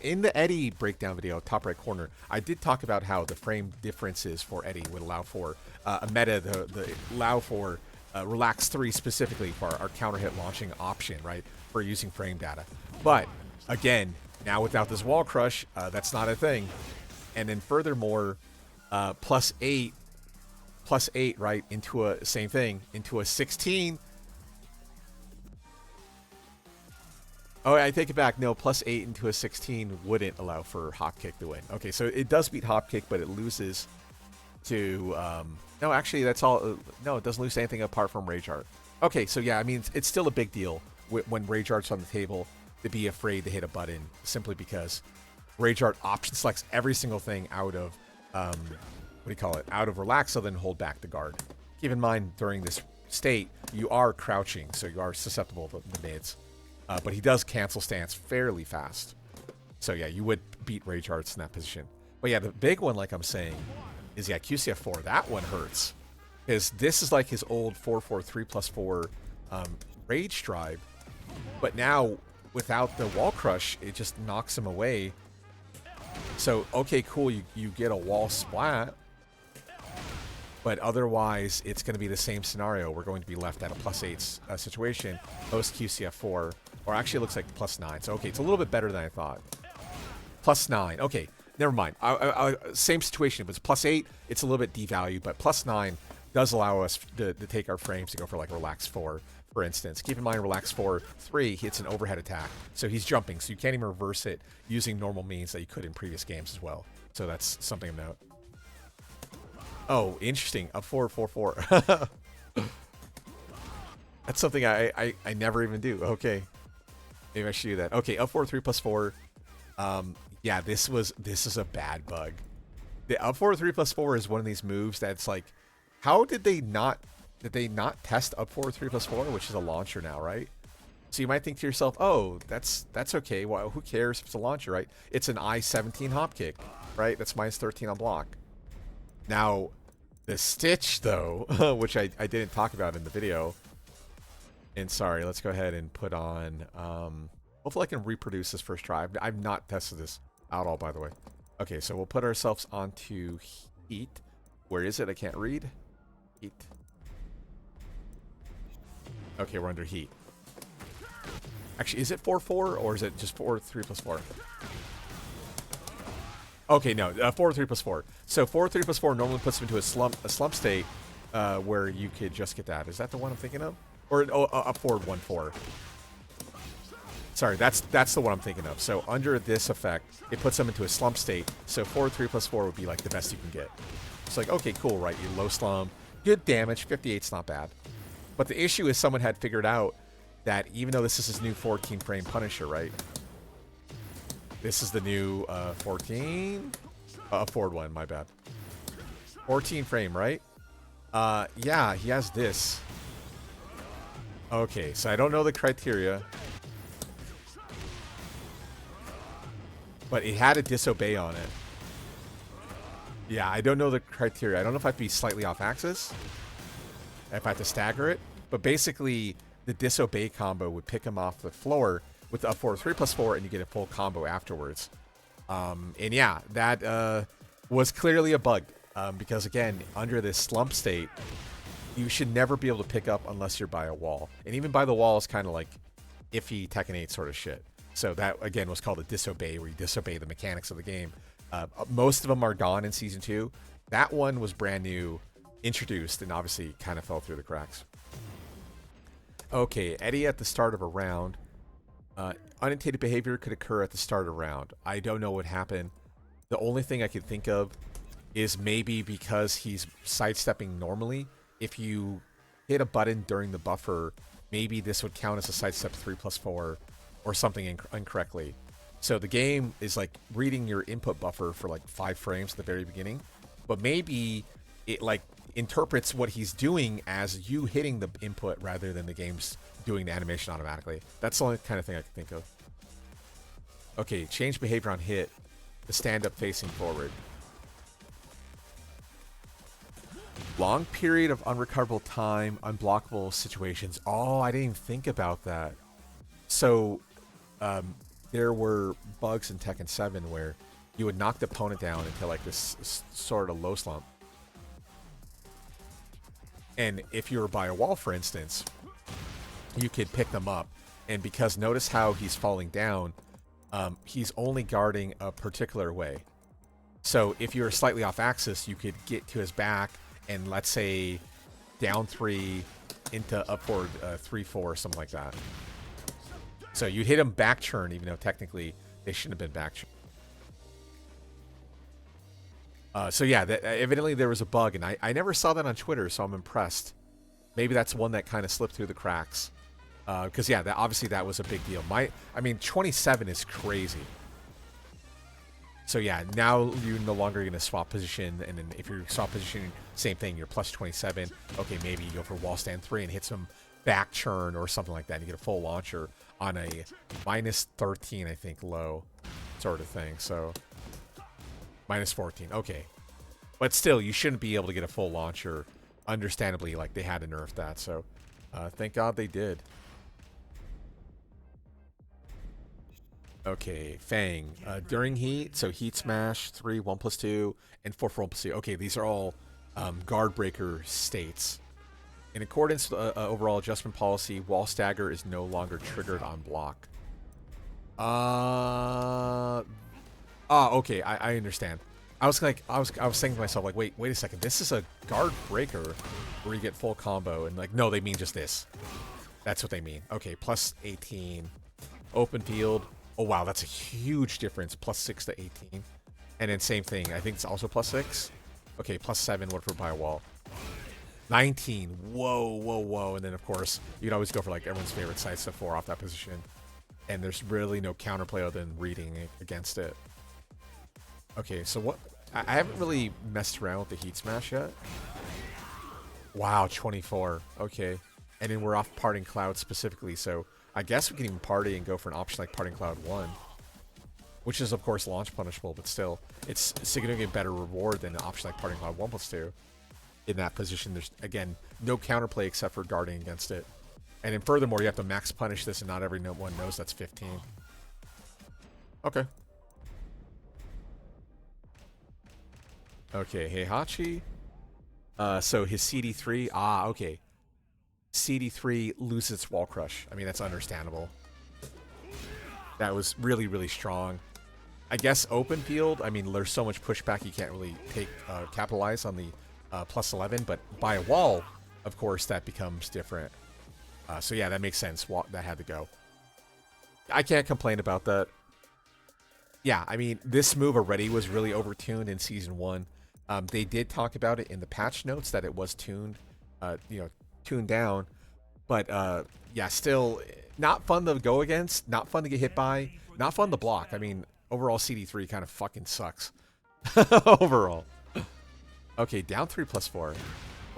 in the Eddy breakdown video, top right corner, I did talk about how the frame differences for Eddy would allow for a meta, the allow for relax 3 specifically for our counter hit launching option, right? For using frame data. But again, now without this wall crush, that's not a thing. And then furthermore, +8, right, into a same thing, into a 16. Oh, I take it back. No, +8 into a 16 wouldn't allow for hop kick to win. Okay, so it does beat hop kick, but it loses to no, actually that's all. No, it doesn't lose anything apart from rage art. Okay, so yeah, I mean it's still a big deal when rage art's on the table to be afraid to hit a button, simply because rage art option selects every single thing out of what do you call it, out of relax, so then hold back the guard. Keep in mind, during this state you are crouching, so you are susceptible to the mids, but he does cancel stance fairly fast. So yeah, you would beat rage arts in that position. But yeah, the big one, like I'm saying, is yeah, QCF4. That one hurts, because this is like his old 4-4 3+4 rage drive. But now, without the wall crush, it just knocks him away. So, okay, cool, you get a wall splat. But otherwise, it's going to be the same scenario. We're going to be left at a +8 situation, post QCF4. Or actually, it looks like +9. So, okay, it's a little bit better than I thought. +9. Okay, never mind. Same situation. If it's +8, it's a little bit devalued. But +9 does allow us to take our frames to go for like relax 4. For instance, keep in mind relax 4-3 hits an overhead attack, so he's jumping, so you can't even reverse it using normal means that you could in previous games as well. So that's something of note. Oh, interesting. Up 4-4-4. That's something I never even do. Okay, maybe I should do that. Okay, up 4 3+4. Yeah, this is a bad bug. The up 4 3+4 is one of these moves that's like, how did they not test up 4 3+4, which is a launcher now, right? So you might think to yourself, oh, that's okay. Well, who cares if it's a launcher, right? It's an I-17 hop kick, right? That's -13 on block. Now, the Stitch, though, which I didn't talk about in the video, and sorry, let's go ahead and put on, hopefully I can reproduce this first try. I've not tested this at all, by the way. Okay, so we'll put ourselves onto heat. Where is it? I can't read. Heat. Okay, we're under heat. Actually, is it 4-4 or is it just 4 3+4? Okay, no, 4 3+4. So 4 3+4 normally puts him into a slump state where you could just get that. Is that the one I'm thinking of? Or up forward 1-4. Sorry, that's the one I'm thinking of. So under this effect, it puts them into a slump state. So forward 3 plus 4 would be like the best you can get. It's like, okay, cool, right? You low slump, good damage, 58's not bad. But the issue is someone had figured out that even though this is his new 14 frame Punisher, right? This is the new 14? Forward one, my bad. 14 frame, right? Yeah, he has this. Okay, so I don't know the criteria. But it had a disobey on it. Yeah, I don't know the criteria. I don't know if I have to be slightly off axis. If I have to stagger it. But basically, the disobey combo would pick him off the floor with the up forward 3 plus 4, and you get a full combo afterwards. And yeah, that was clearly a bug. Because again, under this slump state, you should never be able to pick up unless you're by a wall. And even by the wall is kind of like iffy Tekken 8 sort of shit. So that, again, was called a disobey, where you disobey the mechanics of the game. Most of them are gone in Season 2. That one was brand new, introduced, and obviously kind of fell through the cracks. Okay, Eddy at the start of a round. Unintended behavior could occur at the start of a round. I don't know what happened. The only thing I could think of is maybe because he's sidestepping normally. If you hit a button during the buffer, maybe this would count as a sidestep 3 plus 4 or something incorrectly. So the game is like reading your input buffer for like 5 frames at the very beginning, but maybe it like interprets what he's doing as you hitting the input rather than the game's doing the animation automatically. That's the only kind of thing I can think of. Okay, change behavior on hit to stand up facing forward. Long period of unrecoverable time, unblockable situations. Oh, I didn't even think about that. So, there were bugs in Tekken 7 where you would knock the opponent down into like this sort of low slump. And if you were by a wall, for instance, you could pick them up. And because notice how he's falling down, he's only guarding a particular way. So if you were slightly off axis, you could get to his back and let's say down 3 into upward 3-4 or something like that. So you hit him back churn, even though technically they shouldn't have been back churn. So yeah, evidently there was a bug, and I never saw that on Twitter, so I'm impressed. Maybe that's one that kind of slipped through the cracks. Because yeah, obviously that was a big deal. I mean, 27 is crazy. So yeah, now you're no longer going to swap position, and then if you're swap position, same thing, you're plus 27. Okay, maybe you go for wall stand 3 and hit some back churn or something like that, and you get a full launcher on a minus 13, I think, low sort of thing. So minus 14, okay. But still, you shouldn't be able to get a full launcher, understandably, like they had to nerf that. So thank God they did. Okay, Fang. During heat, so heat smash, 3, 1 plus 2, and 4 for 1 plus 2. Okay, these are all guard breaker states. In accordance with overall adjustment policy, wall stagger is no longer triggered on block. Okay, I understand. I was thinking to myself, like, wait a second, this is a guard breaker where you get full combo, and like, no, they mean just this. That's what they mean. Okay, plus 18. Open field. Oh wow, that's a huge difference. Plus 6 to 18. And then same thing, I think it's also plus 6. Okay, plus 7, what for by a wall? 19. Whoa. And then, of course, you can always go for, like, everyone's favorite sidestep 4 off that position. And there's really no counterplay other than reading against it. Okay, so what... I haven't really messed around with the heat smash yet. Wow, 24. Okay. And then we're off Parting Cloud specifically, so I guess we can even party and go for an option like Parting Cloud 1. Which is, of course, launch punishable, but still, it's significantly better reward than an option like Parting Cloud 1 plus 2. In that position, there's, again, no counterplay except for guarding against it. And then furthermore, you have to max punish this, and not everyone knows that's 15. Okay. Okay, Heihachi. So his CD3, okay. CD3 loses its wall crush. I mean, that's understandable. That was really, really strong. I guess open field, I mean, there's so much pushback you can't really capitalize on the plus 11, but by a wall, of course, that becomes different. So yeah, that makes sense. That had to go. I can't complain about that. Yeah, I mean, this move already was really overtuned in Season 1. They did talk about it in the patch notes that it was tuned, tuned down. But, yeah, still not fun to go against, not fun to get hit by, not fun to block. I mean, overall CD3 kind of fucking sucks. Overall. Okay, down 3+4.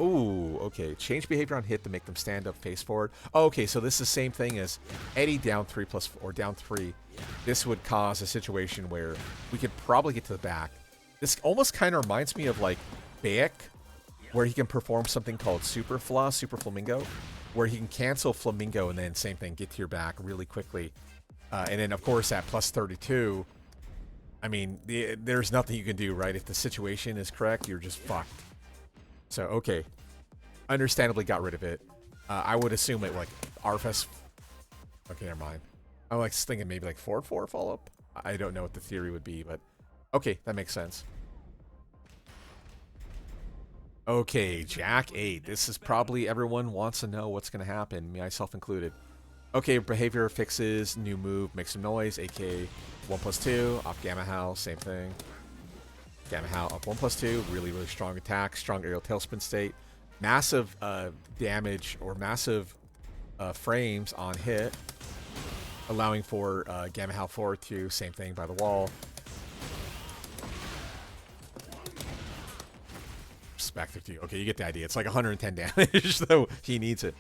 Ooh, okay. Change behavior on hit to make them stand up, face forward. Oh, okay, so this is the same thing as Eddy down 3+4, or down 3. This would cause a situation where we could probably get to the back. This almost kind of reminds me of like Baek, where he can perform something called Super Flamingo, where he can cancel Flamingo and then same thing, get to your back really quickly. And then, of course, at +32, I mean, there's nothing you can do, right? If the situation is correct, you're just fucked. So, okay. Understandably got rid of it. I would assume it, like, RFS... Okay, never mind. I'm, like, thinking maybe, like, 4-4 follow-up? I don't know what the theory would be, but... Okay, that makes sense. Okay, Jack 8. This is probably everyone wants to know what's going to happen, myself included. Okay, behavior fixes, new move, makes some noise, aka 1+2, off Gamma Howl, same thing. Gamma Howl up 1+2, really, really strong attack, strong aerial tailspin state, massive damage or massive frames on hit, allowing for Gamma Howl forward 2, same thing by the wall. Spec 50. Okay, you get the idea. It's like 110 damage, so he needs it.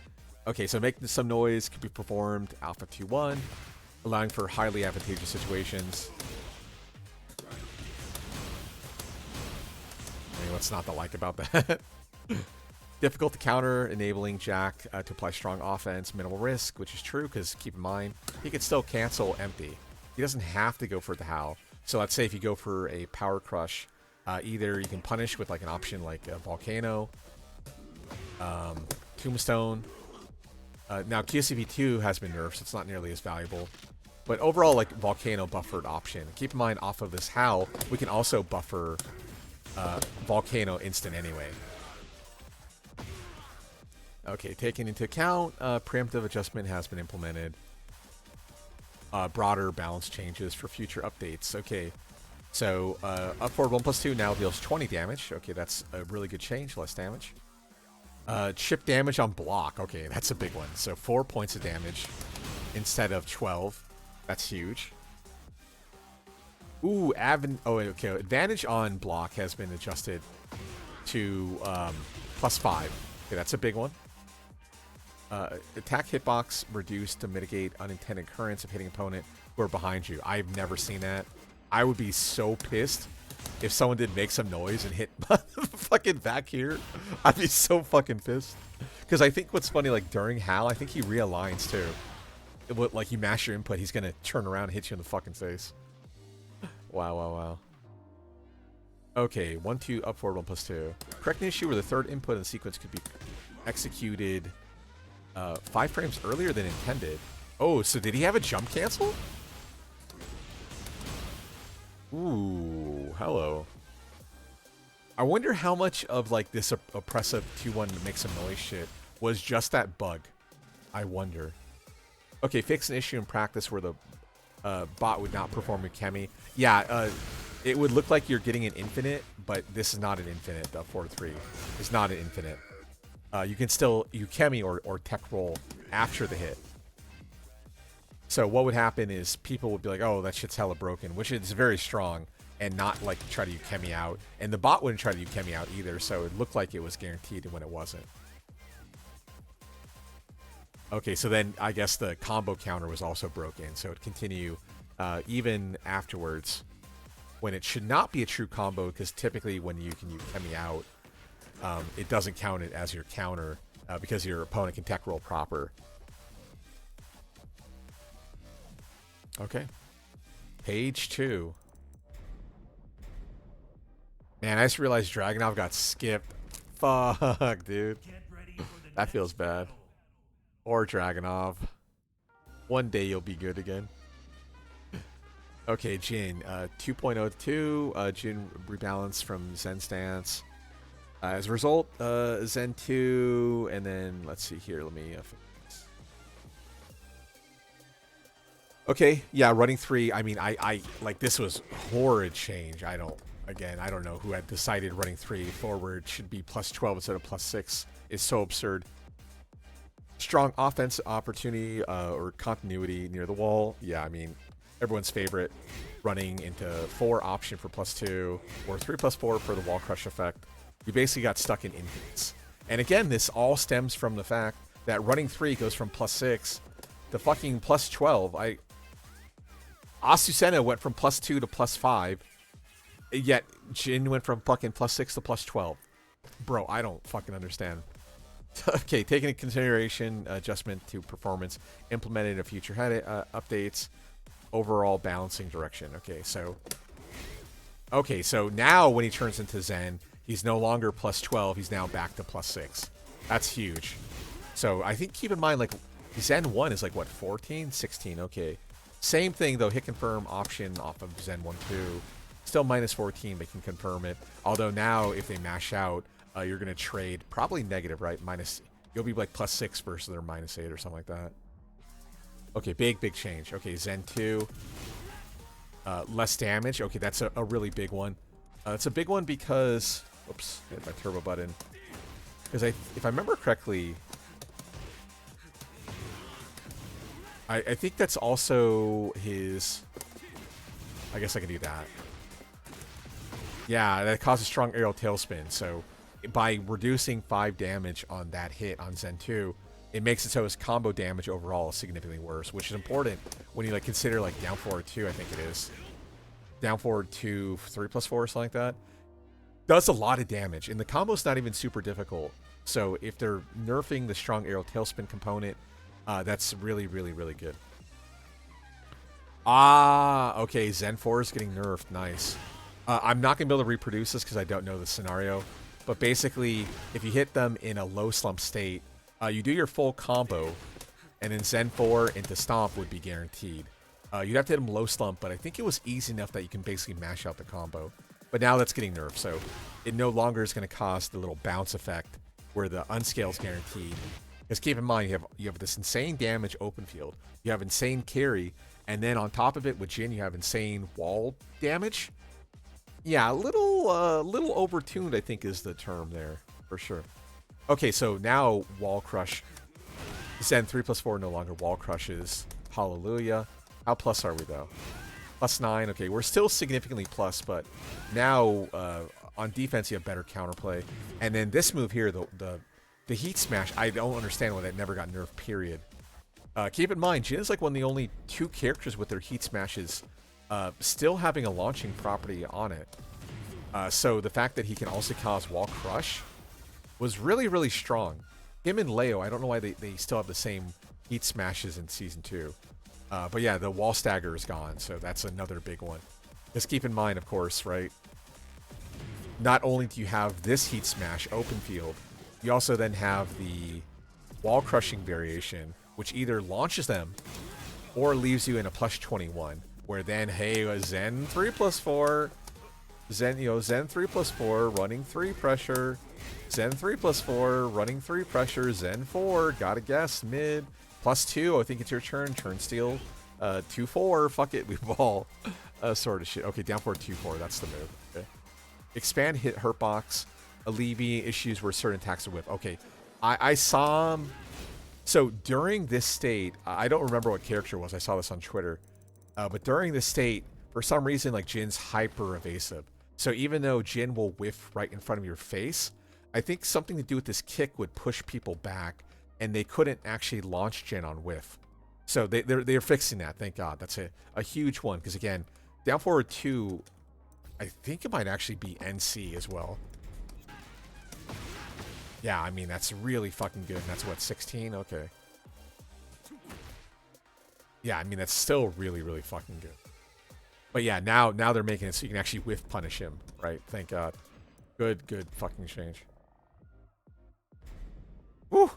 Okay, so make some noise can be performed Alpha 2-1, allowing for highly advantageous situations. I mean, what's not to like about that? Difficult to counter, enabling Jack to apply strong offense, minimal risk, which is true because keep in mind, he can still cancel empty. He doesn't have to go for the Howl. So let's say if you go for a Power Crush, either you can punish with like an option like a Volcano, Tombstone. Now QCV2 has been nerfed, so it's not nearly as valuable. But overall, like Volcano buffered option. Keep in mind, off of this Howl, we can also buffer Volcano instant anyway. Okay, taking into account, preemptive adjustment has been implemented. Broader balance changes for future updates. Okay, so up forward 1+2 now deals 20 damage. Okay, that's a really good change, less damage. Chip damage on block. Okay, that's a big one. So 4 points of damage instead of 12. That's huge. Ooh, okay. Advantage on block has been adjusted to +5. Okay, that's a big one. Attack hitbox reduced to mitigate unintended currents of hitting opponent who are behind you. I've never seen that. I would be so pissed if someone did make some noise and hit fucking back here. I'd be so fucking pissed. Because I think what's funny, like during Hal, I think he realigns too. Like you mash your input, he's gonna turn around and hit you in the fucking face. Wow, wow, wow. Okay, 1-2 up forward 1+2. Correct an issue where the third input in the sequence could be executed 5 frames earlier than intended. Oh, so did he have a jump cancel? Ooh, hello. I wonder how much of like this oppressive 2-1 to make some noise shit was just that bug. I wonder. Okay, fix an issue in practice where the bot would not perform Ukemi. Yeah, it would look like you're getting an infinite, but this is not an infinite. The 4-3 is not an infinite. You can still Ukemi or tech roll after the hit. So what would happen is people would be like, oh, that shit's hella broken, which is very strong, and not like try to Ukemi out. And the bot wouldn't try to Ukemi out either, so it looked like it was guaranteed when it wasn't. Okay, so then I guess the combo counter was also broken, so it would continue even afterwards when it should not be a true combo, because typically when you can Ukemi out, it doesn't count it as your counter because your opponent can tech roll proper. Okay. Page 2. Man, I just realized Dragunov got skipped. Fuck, dude. That feels bad. Or Dragunov. One day you'll be good again. Okay, Jin. 2.02. Jin rebalance from Zen stance. As a result, Zen 2, and then let's see here. Let me. Okay, yeah, running 3. I mean, I like this was horrid change. I don't know who had decided running 3 forward should be plus 12 instead of plus 6. Is so absurd. Strong offense opportunity or continuity near the wall. Yeah, I mean, everyone's favorite. Running into 4 option for plus 2 or 3 plus 4 for the wall crush effect. We basically got stuck in infinites. And again, this all stems from the fact that running 3 goes from plus 6 to fucking plus 12. Asusena went from plus 2 to plus 5, yet Jin went from fucking plus 6 to plus 12. Bro, I don't fucking understand. Okay, taking into consideration adjustment to performance, implemented in future head updates, overall balancing direction. Okay, so now when he turns into Zen, he's no longer plus 12, he's now back to plus 6. That's huge. So I think keep in mind, like, Zen 1 is like, what, 14? 16, okay. Same thing, though, hit confirm option off of Zen 1 2. Still minus 14, but can confirm it. Although now, if they mash out, you're going to trade probably negative, right? You'll be like plus 6 versus their minus 8 or something like that. Okay, big change. Okay, Zen 2. Less damage. Okay, that's a really big one. It's a big one because... Oops, hit my turbo button. Because if I remember correctly... I think that's also his... I guess I can do that. Yeah, that causes strong aerial tailspin. So by reducing 5 damage on that hit on Zen 2, it makes it so his combo damage overall is significantly worse, which is important when you like consider like down forward 2, I think it is. Down forward 2, 3 plus 4 or something like that. Does a lot of damage, and the combo's not even super difficult. So if they're nerfing the strong aerial tailspin component, that's really good. Okay, Zen 4 is getting nerfed. Nice. I'm not going to be able to reproduce this because I don't know the scenario. But basically, if you hit them in a low slump state, you do your full combo, and then Zen 4 into Stomp would be guaranteed. You'd have to hit them low slump, but I think it was easy enough that you can basically mash out the combo. But now that's getting nerfed, so it no longer is going to cause the little bounce effect where the unscale is guaranteed. Because keep in mind, you have this insane damage open field, you have insane carry, and then on top of it with Jin, you have insane wall damage. Yeah, a little overtuned, I think is the term there, for sure. Okay, so now Wall Crush. Zen 3 plus 4 no longer Wall Crushes. Hallelujah. How plus are we, though? Plus 9. Okay, we're still significantly plus, but now on defense you have better counterplay. And then this move here, the Heat Smash, I don't understand why that never got nerfed, period. Keep in mind, Jin is like one of the only 2 characters with their Heat Smashes still having a launching property on it. So the fact that he can also cause Wall Crush was really strong. Him and Leo, I don't know why they still have the same Heat Smashes in Season 2. But yeah, the Wall Stagger is gone, so that's another big one. Just keep in mind, of course, right? Not only do you have this Heat Smash open field, you also then have the Wall Crushing variation, which either launches them or leaves you in a plus 21. Where then, hey, Zen 3 plus 4, Zen 3 plus 4, running 3 pressure, Zen 3 plus 4, running 3 pressure, Zen 4, gotta guess, mid, plus 2, I think it's your turn, turn steal, 2-4, fuck it, we ball, sort of shit. Okay, down forward 2-4, that's the move. Okay. Expand hit hurt box, alleviate issues where certain attacks are whip. Okay, I saw him, so during this state, I don't remember what character it was, I saw this on Twitter. But during this state, for some reason, like, Jin's hyper evasive. So even though Jin will whiff right in front of your face, I think something to do with this kick would push people back, and they couldn't actually launch Jin on whiff. So they're fixing that, thank God. That's a huge one, because again, down forward 2, I think it might actually be NC as well. Yeah, I mean, that's really fucking good. And that's what, 16? Okay. Yeah, I mean, that's still really fucking good. But yeah, now they're making it so you can actually whiff punish him, right? Thank God. Good fucking change. Woo!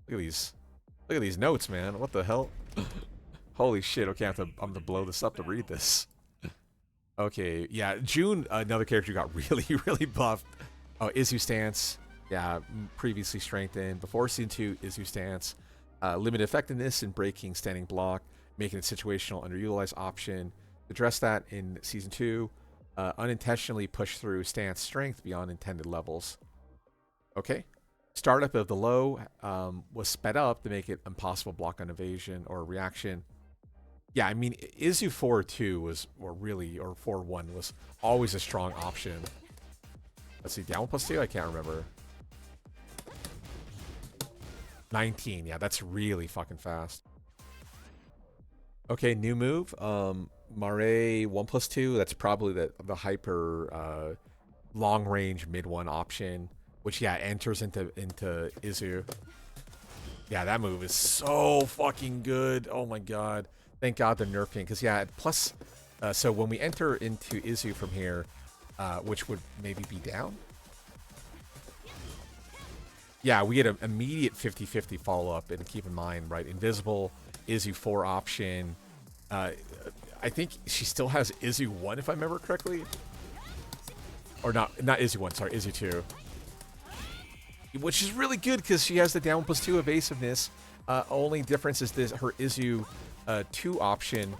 Look at these notes, man. What the hell? Holy shit. Okay, I'm gonna blow this up to read this. Okay, yeah, June, another character who got really buffed. Oh, Izu stance. Yeah, previously strengthened. Before Season 2, Izu stance. Limited effectiveness in breaking standing block. making it situational underutilized option. Address that in Season 2. Unintentionally push through stance strength beyond intended levels. Okay. Startup of the low was sped up to make it impossible to block on evasion or reaction. Yeah, I mean, Izu 4-2 was, or 4-1 was always a strong option. Let's see, down plus 2? I can't remember. 19, yeah, that's really fucking fast. Okay, new move. Mare 1+2, that's probably the hyper long range mid one option, which yeah, enters into Izu. Yeah, that move is so fucking good. Oh my god. Thank God they're nerfing, because yeah, plus, so when we enter into Izu from here, which would maybe be down. Yeah, we get an immediate 50-50 follow-up, and keep in mind, right, Invisible, Izu 4 option. I think she still has Izu 1, if I remember correctly. Or not Izu 1, sorry, Izu 2. Which is really good, because she has the down +2 evasiveness. Only difference is this, her Izu 2 option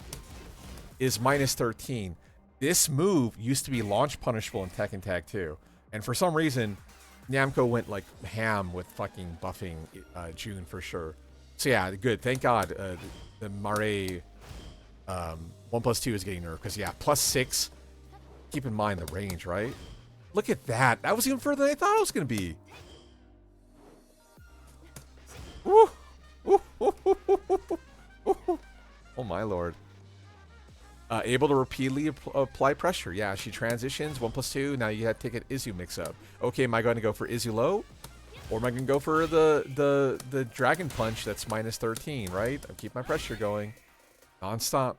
is -13. This move used to be launch punishable in Tekken Tag 2. And for some reason, Namco went like ham with fucking buffing June for sure. So yeah, good. Thank God the Mare 1+2 is getting nerfed. Because yeah, +6. Keep in mind the range, right? Look at that. That was even further than I thought it was going to be. Woo! Woo! Woo! Woo! Woo! Woo! Woo! Oh my lord. Able to repeatedly apply pressure. Yeah, she transitions 1+2. Now you have to take an Izu mix up. Okay, am I going to go for Izu low? Or am I going to go for the dragon punch that's -13, right? I'll keep my pressure going. Non-stop.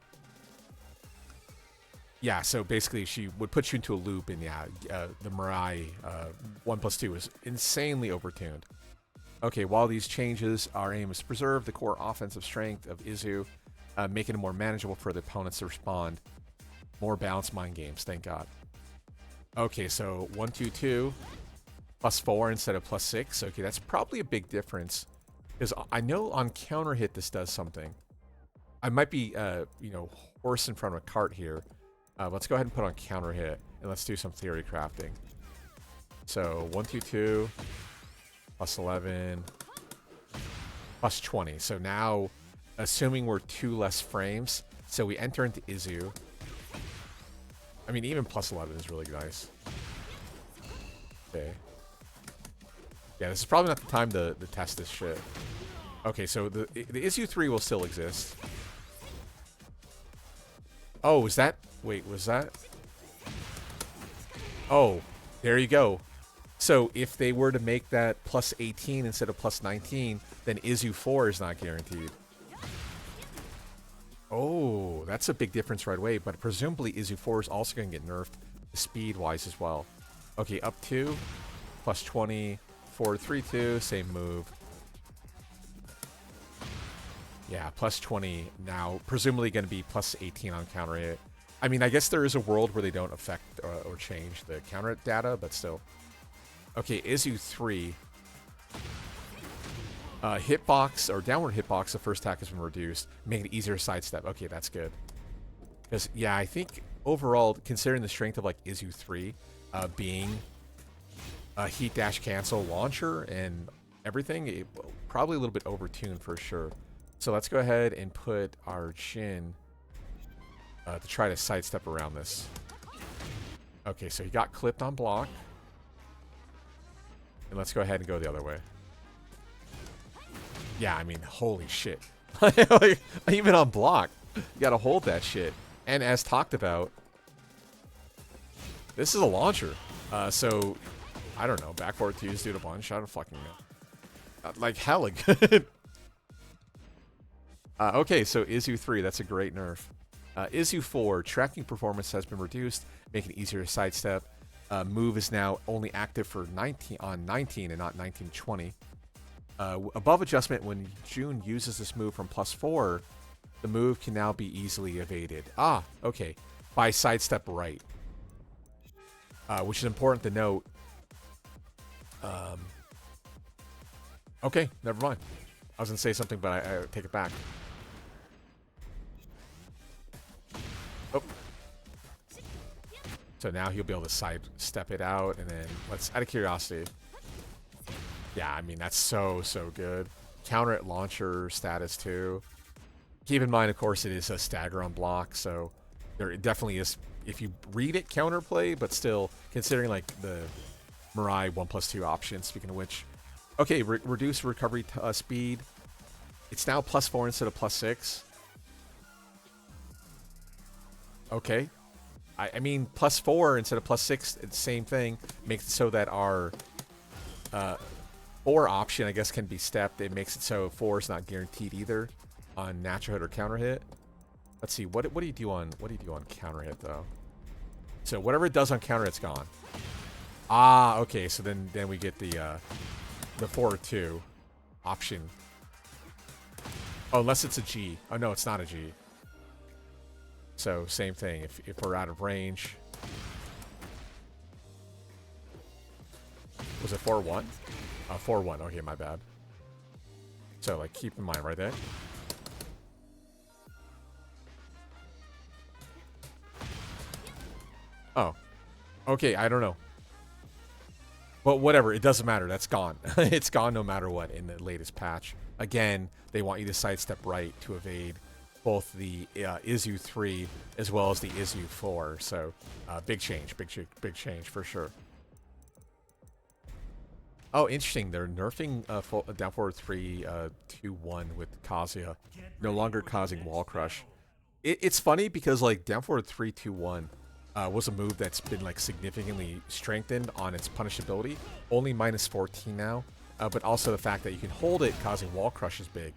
Yeah, so basically she would put you into a loop, and yeah, the Mirai 1+2 is insanely overtuned. Okay, while these changes, our aim is to preserve the core offensive strength of Izu, making it more manageable for the opponents to respond. More balanced mind games, thank God. Okay, so 1-2-2 +4 instead of +6. Okay, that's probably a big difference, because I know on counter hit this does something. I might be, horse in front of a cart here. Let's go ahead and put on counter hit, and let's do some theory crafting. So 1-2-2 +11 +20. So now, assuming we're 2 less frames, so we enter into Izu. I mean, even +11 is really nice. Okay. Yeah, this is probably not the time to test this shit. Okay, so the Izu 3 will still exist. Oh, was that... Wait, was that... Oh, there you go. So if they were to make that +18 instead of +19, then Izu 4 is not guaranteed. Oh, that's a big difference right away. But presumably Izu 4 is also going to get nerfed speed-wise as well. Okay, up 2, +20, 4-3-2, same move. Yeah, +20 now. Presumably going to be +18 on counter hit. I mean, I guess there is a world where they don't affect or change the counter hit data, but still. Okay, Izu 3. Hitbox, or downward hitbox, the first attack has been reduced, making it easier to sidestep. Okay, that's good. Because, yeah, I think overall, considering the strength of, like, Izu 3 being a heat dash cancel launcher and everything, it, probably a little bit overtuned for sure. So let's go ahead and put our Jin to try to sidestep around this. Okay, so he got clipped on block. And let's go ahead and go the other way. Yeah, I mean, holy shit. Even on block, you gotta hold that shit. And as talked about, this is a launcher. So, I don't know, back forward twos, do a bunch. I don't fucking know. Like, hella good. Okay, so Izu 3, that's a great nerf. Izu 4, tracking performance has been reduced, making it easier to sidestep. Move is now only active for 19 and not 19-20. Above adjustment, when Jun uses this move from +4, the move can now be easily evaded. Ah, okay. By sidestep right. Which is important to note. Okay, never mind. I was going to say something, but I take it back. So now he'll be able to side step it out, and then let's, out of curiosity. Yeah, I mean, that's so good. Counter at launcher status too. Keep in mind, of course, it is a stagger on block, so there definitely is, if you read it, counterplay, but still, considering like the Mirai 1+2 option, speaking of which. Okay, reduce recovery speed. It's now +4 instead of +6. Okay. I mean, +4 instead of +6, it's the same thing. Makes it so that our 4 option, I guess, can be stepped. It makes it so 4 is not guaranteed either on natural hit or counter hit. Let's see, what do you do on counter hit though? So whatever it does on counter, it's gone. Ah, okay. So then we get the 4-2 option. Oh, unless it's a G. Oh no, it's not a G. So same thing. If we're out of range, was it 4-1? 4-1. Okay, my bad. So like, keep in mind right there. Oh, okay. I don't know. But whatever, it doesn't matter. That's gone. It's gone no matter what in the latest patch. Again, they want you to sidestep right to evade both the Izu 3 as well as the Izu 4. So big change for sure. Oh, interesting. They're nerfing down forward 3 2-1 with Kazuya, no longer causing wall crush. It's funny because like down forward 3 2-1 was a move that's been like significantly strengthened on its punishability. Only -14 now, but also the fact that you can hold it causing wall crush is big.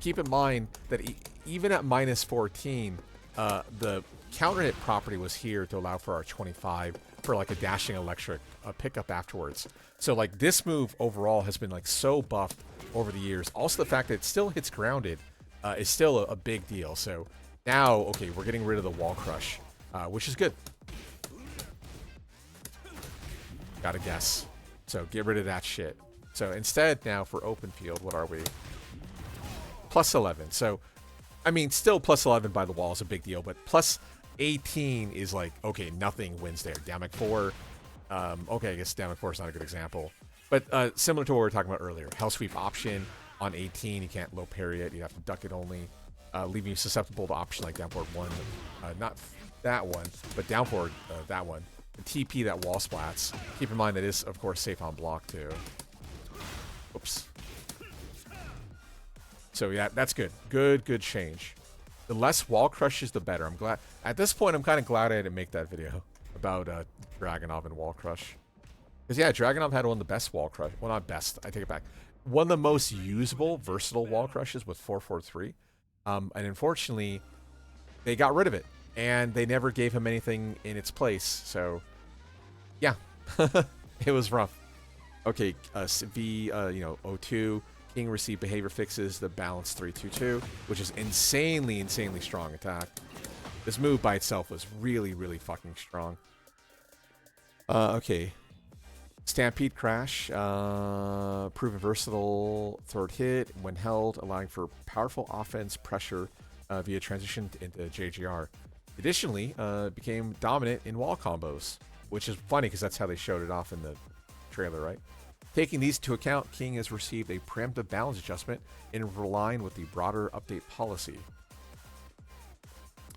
Keep in mind that even at -14, the counter hit property was here to allow for our 25 for like a dashing electric pickup afterwards. So like this move overall has been like so buffed over the years. Also the fact that it still hits grounded is still a big deal. So now, okay, we're getting rid of the wall crush, which is good. Gotta guess. So get rid of that shit. So instead now for open field, what are we? +11. So, I mean, still +11 by the wall is a big deal, but +18 is like, okay, nothing wins there. Damic 4. Okay, I guess Damic 4 is not a good example. But similar to what we were talking about earlier. Hell Sweep option on 18, you can't low parry it. You have to duck it only. Leaving you susceptible to option like down forward 1. Not that one, but down forward that one. The TP that wall splats. Keep in mind that is, of course, safe on block too. Oops. So yeah, that's good. Good change. The less wall crushes, the better. I'm glad. At this point, I'm kind of glad I didn't make that video about Dragunov and wall crush. Because yeah, Dragunov had one of the best wall crush. Well, not best. I take it back. One of the most usable, versatile wall crushes with 4-4-3. And unfortunately, they got rid of it. And they never gave him anything in its place. So, yeah. It was rough. Okay, V02. King received behavior fixes the balance 3-2-2, which is insanely strong attack. This move by itself was really fucking strong. Okay. Stampede Crash. Proven versatile third hit when held, allowing for powerful offense pressure via transition into JGR. Additionally, became dominant in wall combos, which is funny because that's how they showed it off in the trailer, right? Taking these into account, King has received a preemptive balance adjustment in line with the broader update policy.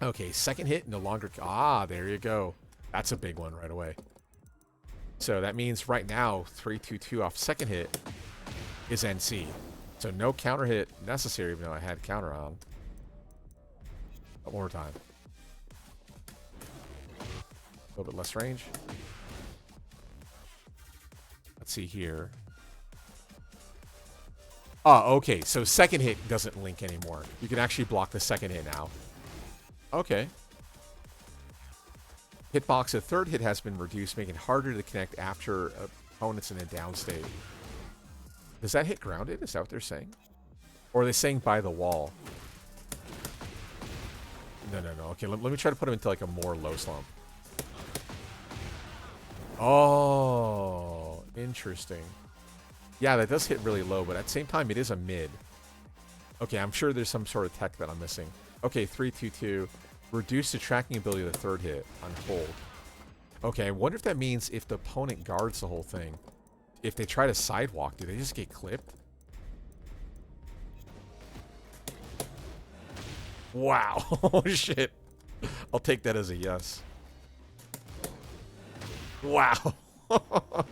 Okay, second hit no longer... Ah, there you go. That's a big one right away. So that means right now, 3-2-2 off second hit is NC. So no counter hit necessary, even though I had counter on. One more time. A little bit less range. Let's see here. Oh, okay. So second hit doesn't link anymore. You can actually block the second hit now. Okay. Hitbox, a third hit has been reduced, making it harder to connect after opponents in a down state. Does that hit grounded? Is that what they're saying? Or are they saying by the wall? No. Okay, let me try to put him into like a more low slump. Oh, interesting. Yeah, that does hit really low, but at the same time, it is a mid. Okay, I'm sure there's some sort of tech that I'm missing. Okay, 3-2-2. Reduce the tracking ability of the third hit on hold. Okay, I wonder if that means if the opponent guards the whole thing, if they try to sidewalk, do they just get clipped? Wow. Oh, shit. I'll take that as a yes. Wow.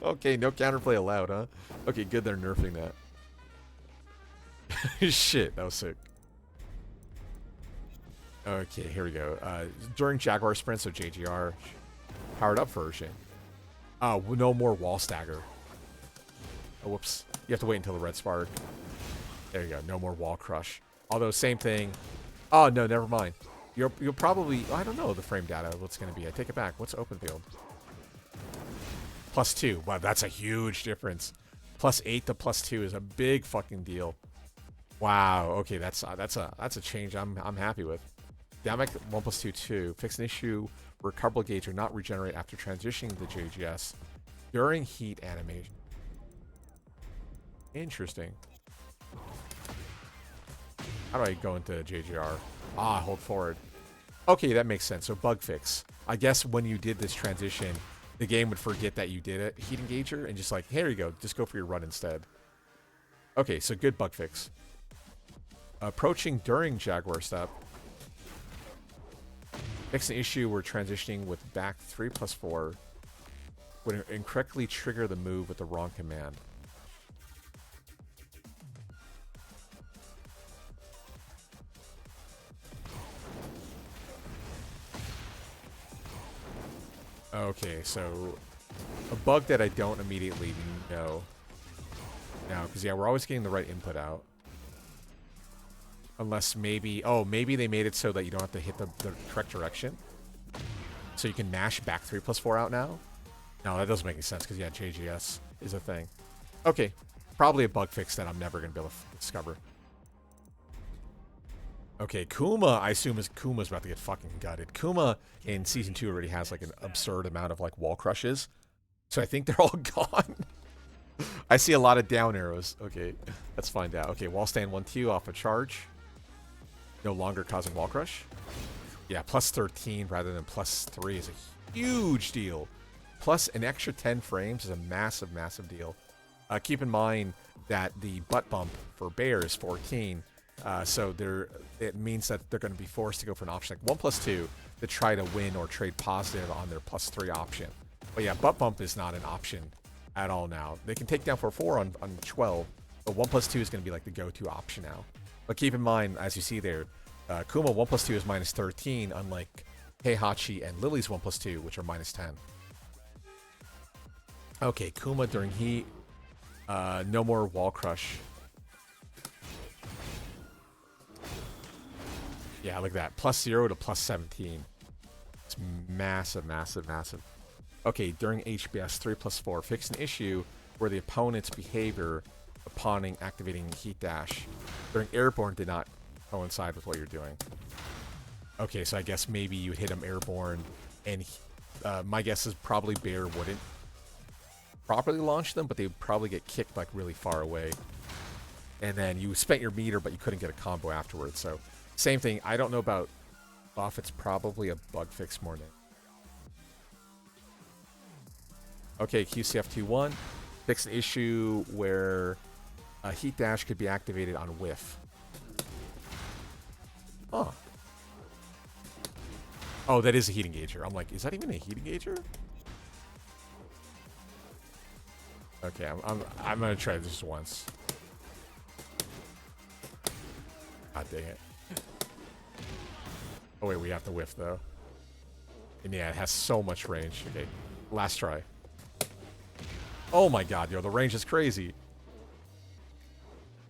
Okay, no counterplay allowed, huh? Okay, good, they're nerfing that. Shit, that was sick. Okay, here we go. During Jaguar Sprint, so JGR, powered up version. Oh, no more wall stagger. Oh, whoops. You have to wait until the red spark. There you go, no more wall crush. Although, same thing. Oh, no, never mind. You'll probably... I don't know the frame data, what's going to be. I take it back. What's open field? +2. Wow, that's a huge difference. +8 to +2 is a big fucking deal. Wow. Okay, that's a change I'm happy with. Dynamic 1+2 2. Fix an issue where recoverable gauge will not regenerate after transitioning to JGS during heat animation. Interesting. How do I go into JGR? Ah, hold forward. Okay, that makes sense. So bug fix. I guess when you did this transition, the game would forget that you did a heat engager and just like, here you go, just go for your run instead. Okay, so good bug fix. Approaching during Jaguar step. Fix an issue where transitioning with back 3+4 would incorrectly trigger the move with the wrong command. Okay, so a bug that I don't immediately know. No, because yeah, we're always getting the right input out. Unless maybe... Oh, maybe they made it so that you don't have to hit the correct direction. So you can mash back 3+4 out now? No, that doesn't make any sense because, yeah, JGS is a thing. Okay, probably a bug fix that I'm never going to be able to discover. Okay, Kuma, I assume Kuma's about to get fucking gutted. Kuma in Season 2 already has, like, an absurd amount of, like, wall crushes. So I think they're all gone. I see a lot of down arrows. Okay, let's find out. Okay, wall stand 1-2 off a charge. No longer causing wall crush. Yeah, +13 rather than +3 is a huge deal. Plus an extra 10 frames is a massive, massive deal. Keep in mind that the butt bump for Bear is 14. So it means that they're going to be forced to go for an option like 1+2 to try to win or trade positive on their +3 option. But yeah, butt bump is not an option at all now. They can take down for 4 on 12, but 1+2 is going to be like the go-to option now. But keep in mind, as you see there, Kuma 1+2 is -13, unlike Heihachi and Lili's 1+2, which are -10. Okay, Kuma during heat. No more wall crush. Yeah, look at that. +0 to +17. It's massive, massive, massive. Okay, during HBS 3+4, fix an issue where the opponent's behavior upon activating heat dash during airborne did not coincide with what you're doing. Okay, so I guess maybe you hit him airborne, and my guess is probably Bear wouldn't properly launch them, but they would probably get kicked like really far away. And then you spent your meter, but you couldn't get a combo afterwards. So same thing. I don't know about buff. It's probably a bug fix more than. Okay, QCF 2-1. Fix an issue where a heat dash could be activated on whiff. Oh. Oh, that is a heat engager. I'm like, is that even a heat engager? Okay, I'm gonna try this once. God dang it. Oh wait, we have to whiff though. And yeah, it has so much range. Okay, last try. Oh my god, yo, the range is crazy.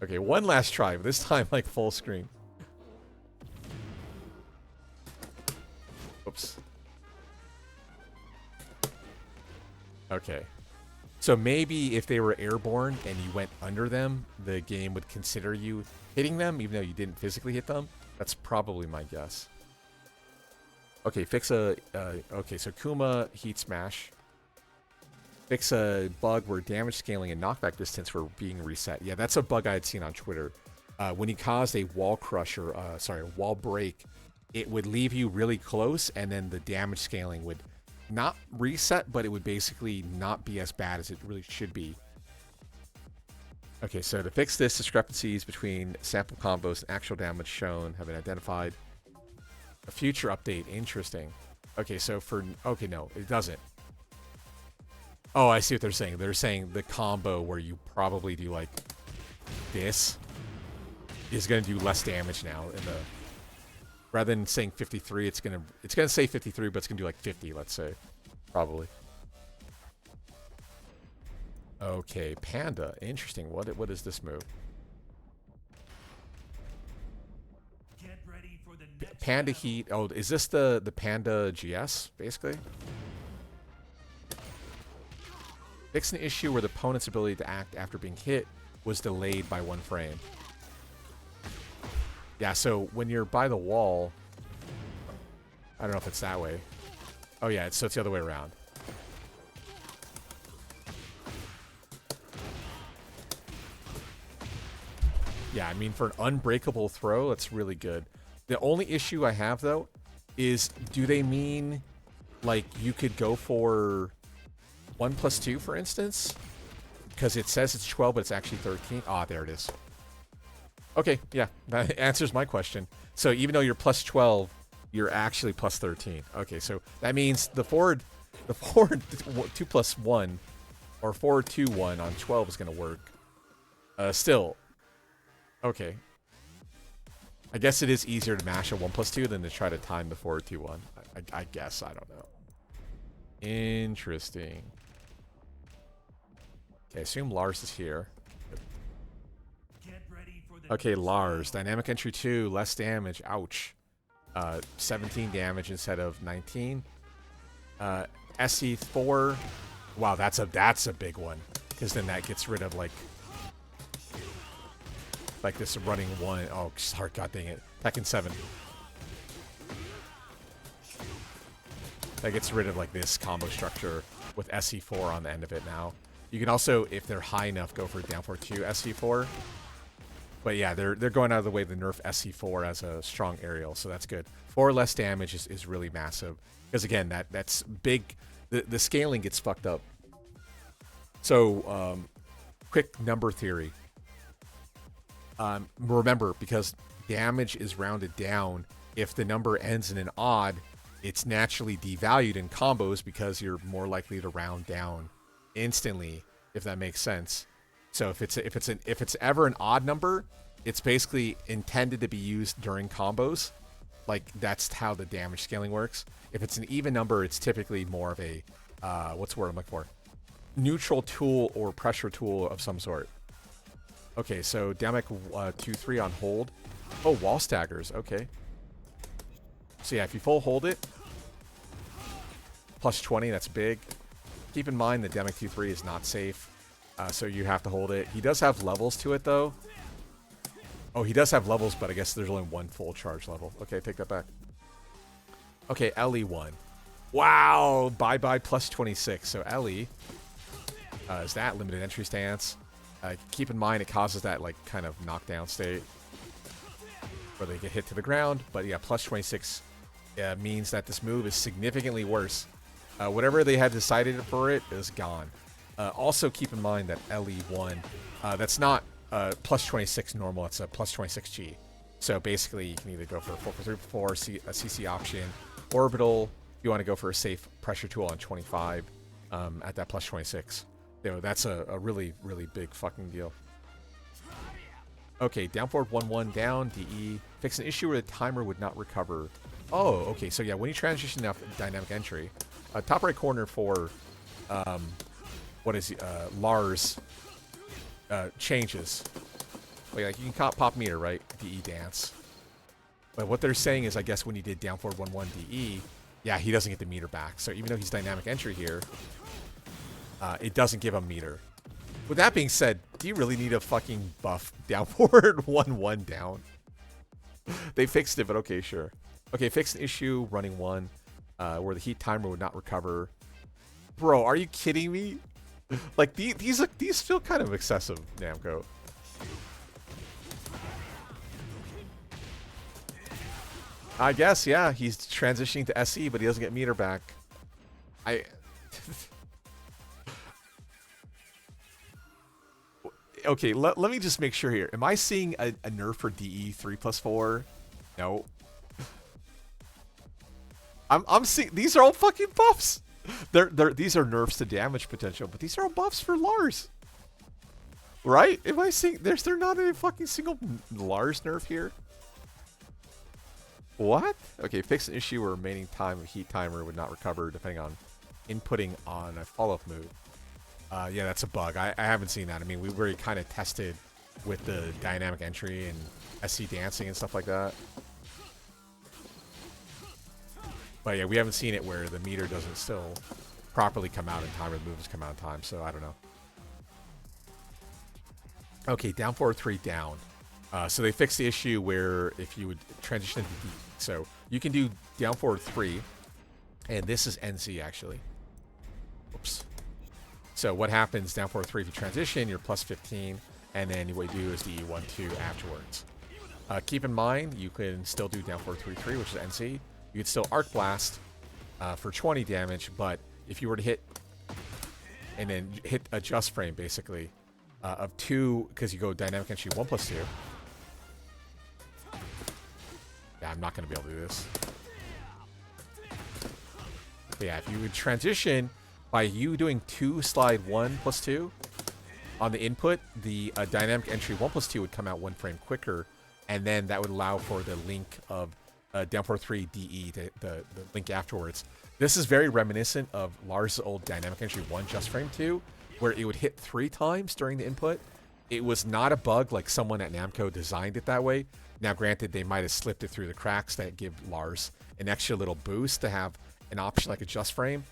Okay, one last try, but this time like full screen. Oops. Okay. So maybe if they were airborne and you went under them, the game would consider you hitting them, even though you didn't physically hit them. That's probably my guess. Okay, fix a... okay, so Kuma Heat Smash. Fix a bug where damage scaling and knockback distance were being reset. Yeah, that's a bug I had seen on Twitter. When you caused a wall crush or, sorry, a wall break, it would leave you really close, and then the damage scaling would not reset, but it would basically not be as bad as it really should be. Okay, so to fix this, discrepancies between sample combos and actual damage shown have been identified. A future update, interesting. Okay, so for, okay, no, it doesn't. Oh, I see what they're saying. They're saying the combo where you probably do like this is going to do less damage now in the, rather than saying 53, it's going to say 53, but it's going to do like 50, let's say, probably. Okay, Panda, interesting. What is this move? Get ready for the next Panda Heat. Oh, is this the Panda GS basically? Fix an issue where the opponent's ability to act after being hit was delayed by 1 frame. Yeah, so when you're by the wall, I don't know if it's that way. Oh yeah, so it's the other way around. Yeah, I mean, for an unbreakable throw, that's really good. The only issue I have, though, is do they mean, like, you could go for 1+2, for instance? Because it says it's 12, but it's actually 13. Ah, there it is. Okay, yeah, that answers my question. So even though you're plus 12, you're actually plus 13. Okay, so that means the forward 2+1 or forward 2-1 on 12 is going to work. Still, okay. I guess it is easier to mash a 1+2 than to try to time the forward 2-1. I guess, I don't know. Interesting. Okay, assume Lars is here. Okay, Lars. Dynamic entry 2, less damage. Ouch. 17 damage instead of 19. SE4. Wow, that's a big one. Because then that gets rid of like this running 1. Oh, sorry, god dang it. Tekken 7. That gets rid of like this combo structure with SE4 on the end of it now. You can also, if they're high enough, go for down for 2 SE4. But yeah, they're going out of the way to nerf SE4 as a strong aerial, so that's good. 4 less damage is really massive. Because again, that's big. The scaling gets fucked up. So, quick number theory. Remember, because damage is rounded down, if the number ends in an odd, it's naturally devalued in combos because you're more likely to round down instantly, if that makes sense. So if it's ever an odd number, it's basically intended to be used during combos. Like, that's how the damage scaling works. If it's an even number, it's typically more of a what's the word I'm looking for? Neutral tool or pressure tool of some sort. Okay, so dynamic 2-3 on hold. Oh, wall staggers. Okay. So yeah, if you full hold it, plus 20, that's big. Keep in mind the dynamic 2-3 is not safe. So you have to hold it. He does have levels to it, though. Oh, he does have levels, but I guess there's only 1 full charge level. Okay, take that back. Okay, LE1. Wow! Bye-bye plus 26. So LE is that limited entry stance. Keep in mind it causes that, like, kind of knockdown state where they get hit to the ground. But yeah, plus 26 means that this move is significantly worse. Whatever they had decided for it is gone. Also keep in mind that LE1, that's not plus 26 normal, it's a plus 26G. So basically you can either go for a 4x3x4 a CC option, orbital, if you want to go for a safe pressure tool on 25 at that plus 26. You know, that's a really, really big fucking deal. Okay, down forward 1-1 down, DE. Fix an issue where the timer would not recover. Oh, okay, so yeah, when you transition off dynamic entry, top right corner for Lars changes. Like you can pop meter, right? DE dance. But what they're saying is, I guess when you did down forward 1-1 DE, yeah, he doesn't get the meter back. So even though he's dynamic entry here, it doesn't give him meter. With that being said, do you really need a fucking buff down forward 1-1 down? They fixed it, but okay, sure. Okay, fix an issue running 1 where the heat timer would not recover. Bro, are you kidding me? Like these feel kind of excessive, Namco. I guess, yeah, he's transitioning to SE, but he doesn't get meter back. I... Okay, let me just make sure here. Am I seeing a nerf for DE 3+4? No. I'm seeing... These are all fucking buffs! These are nerfs to damage potential, but these are all buffs for Lars. Right? Am I seeing... There's not a fucking single Lars nerf here? What? Okay, fix an issue where remaining time of heat timer would not recover depending on inputting on a follow-up move. Yeah, that's a bug. I haven't seen that. I mean, we were kind of tested with the dynamic entry and SC dancing and stuff like that. But yeah, we haven't seen it where the meter doesn't still properly come out in time or the moves come out in time, so I don't know. Okay, down forward 3 down. So they fixed the issue where if you would transition into D. So you can do down forward 3, and this is NC actually. Oops. So what happens down forward 3 if you transition, you're plus 15, and then what you do is the 1-2 afterwards. Keep in mind, you can still do down forward 3-3, which is NC. You could still Arc Blast for 20 damage, but if you were to hit and then hit a just frame basically of 2, because you go dynamic entry 1+2. Yeah, I'm not going to be able to do this. But yeah, if you would transition by you doing 2 slide 1+2 on the input, the dynamic entry 1+2 would come out 1 frame quicker, and then that would allow for the link of down forward 3 DE, the link afterwards. This is very reminiscent of Lars' old dynamic entry 1 just frame 2, where it would hit 3 times during the input. It was not a bug like someone at Namco designed it that way. Now, granted, they might have slipped it through the cracks that give Lars an extra little boost to have an option like a just frame.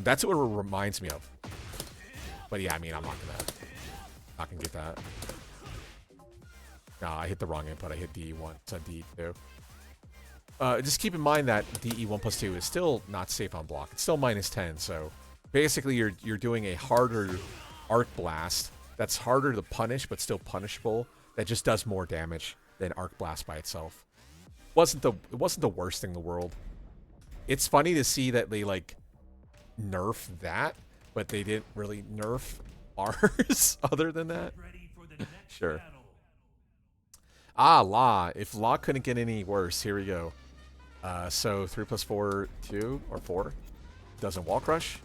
That's what it reminds me of. But yeah, I mean, I'm not gonna get that. No, I hit the wrong input. I hit DE1, so DE2. Just keep in mind that DE 1+2 is still not safe on block. It's still -10, so basically you're doing a harder Arc Blast that's harder to punish, but still punishable. That just does more damage than Arc Blast by itself. It wasn't the worst thing in the world. It's funny to see that they like nerf that, but they didn't really nerf ours other than that. Sure. Ah, Law. If Law couldn't get any worse, here we go. So 3+4, 2 or 4. Doesn't wall crush.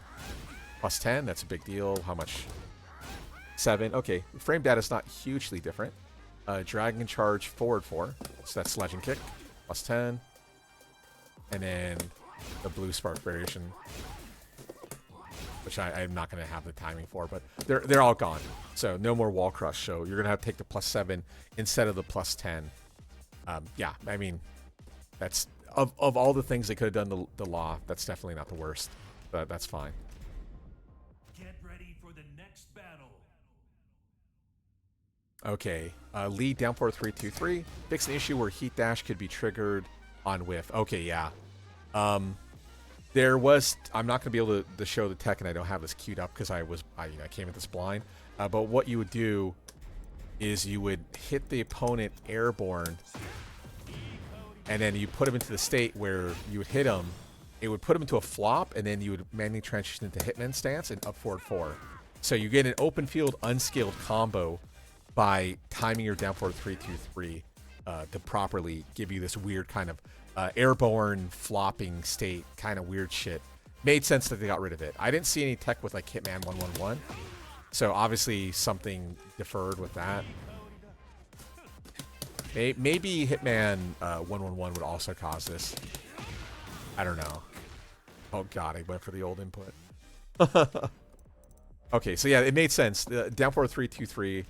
+10, that's a big deal. How much? 7. Okay, frame data is not hugely different. Dragon charge forward 4. So that's legend kick. +10. And then the blue spark variation, which I'm not going to have the timing for, but they're all gone. So no more wall crush. So you're going to have to take the +7 instead of the +10. Yeah, I mean, that's of all the things they could have done the Law, that's definitely not the worst, but that's fine. Get ready for the next battle. Okay, lead down forward 3-2-3. Fix an issue where heat dash could be triggered on whiff. Okay, yeah. There was, I'm not going to be able to show the tech, and I don't have this queued up because I came at this blind. But what you would do is you would hit the opponent airborne, and then you put him into the state where you would hit him. It would put him into a flop, and then you would manually transition into Hitman stance and up forward 4. So you get an open field unskilled combo by timing your down forward 3-2-3 to properly give you this weird kind of airborne flopping state, kind of weird shit. Made sense that they got rid of it. I didn't see any tech with like Hitman 1-1-1, so obviously something deferred with that. Maybe Hitman 1-1-1 would also cause this. I don't know. Oh god, I went for the old input. Okay, so yeah, it made sense. Down forward 3-2-3.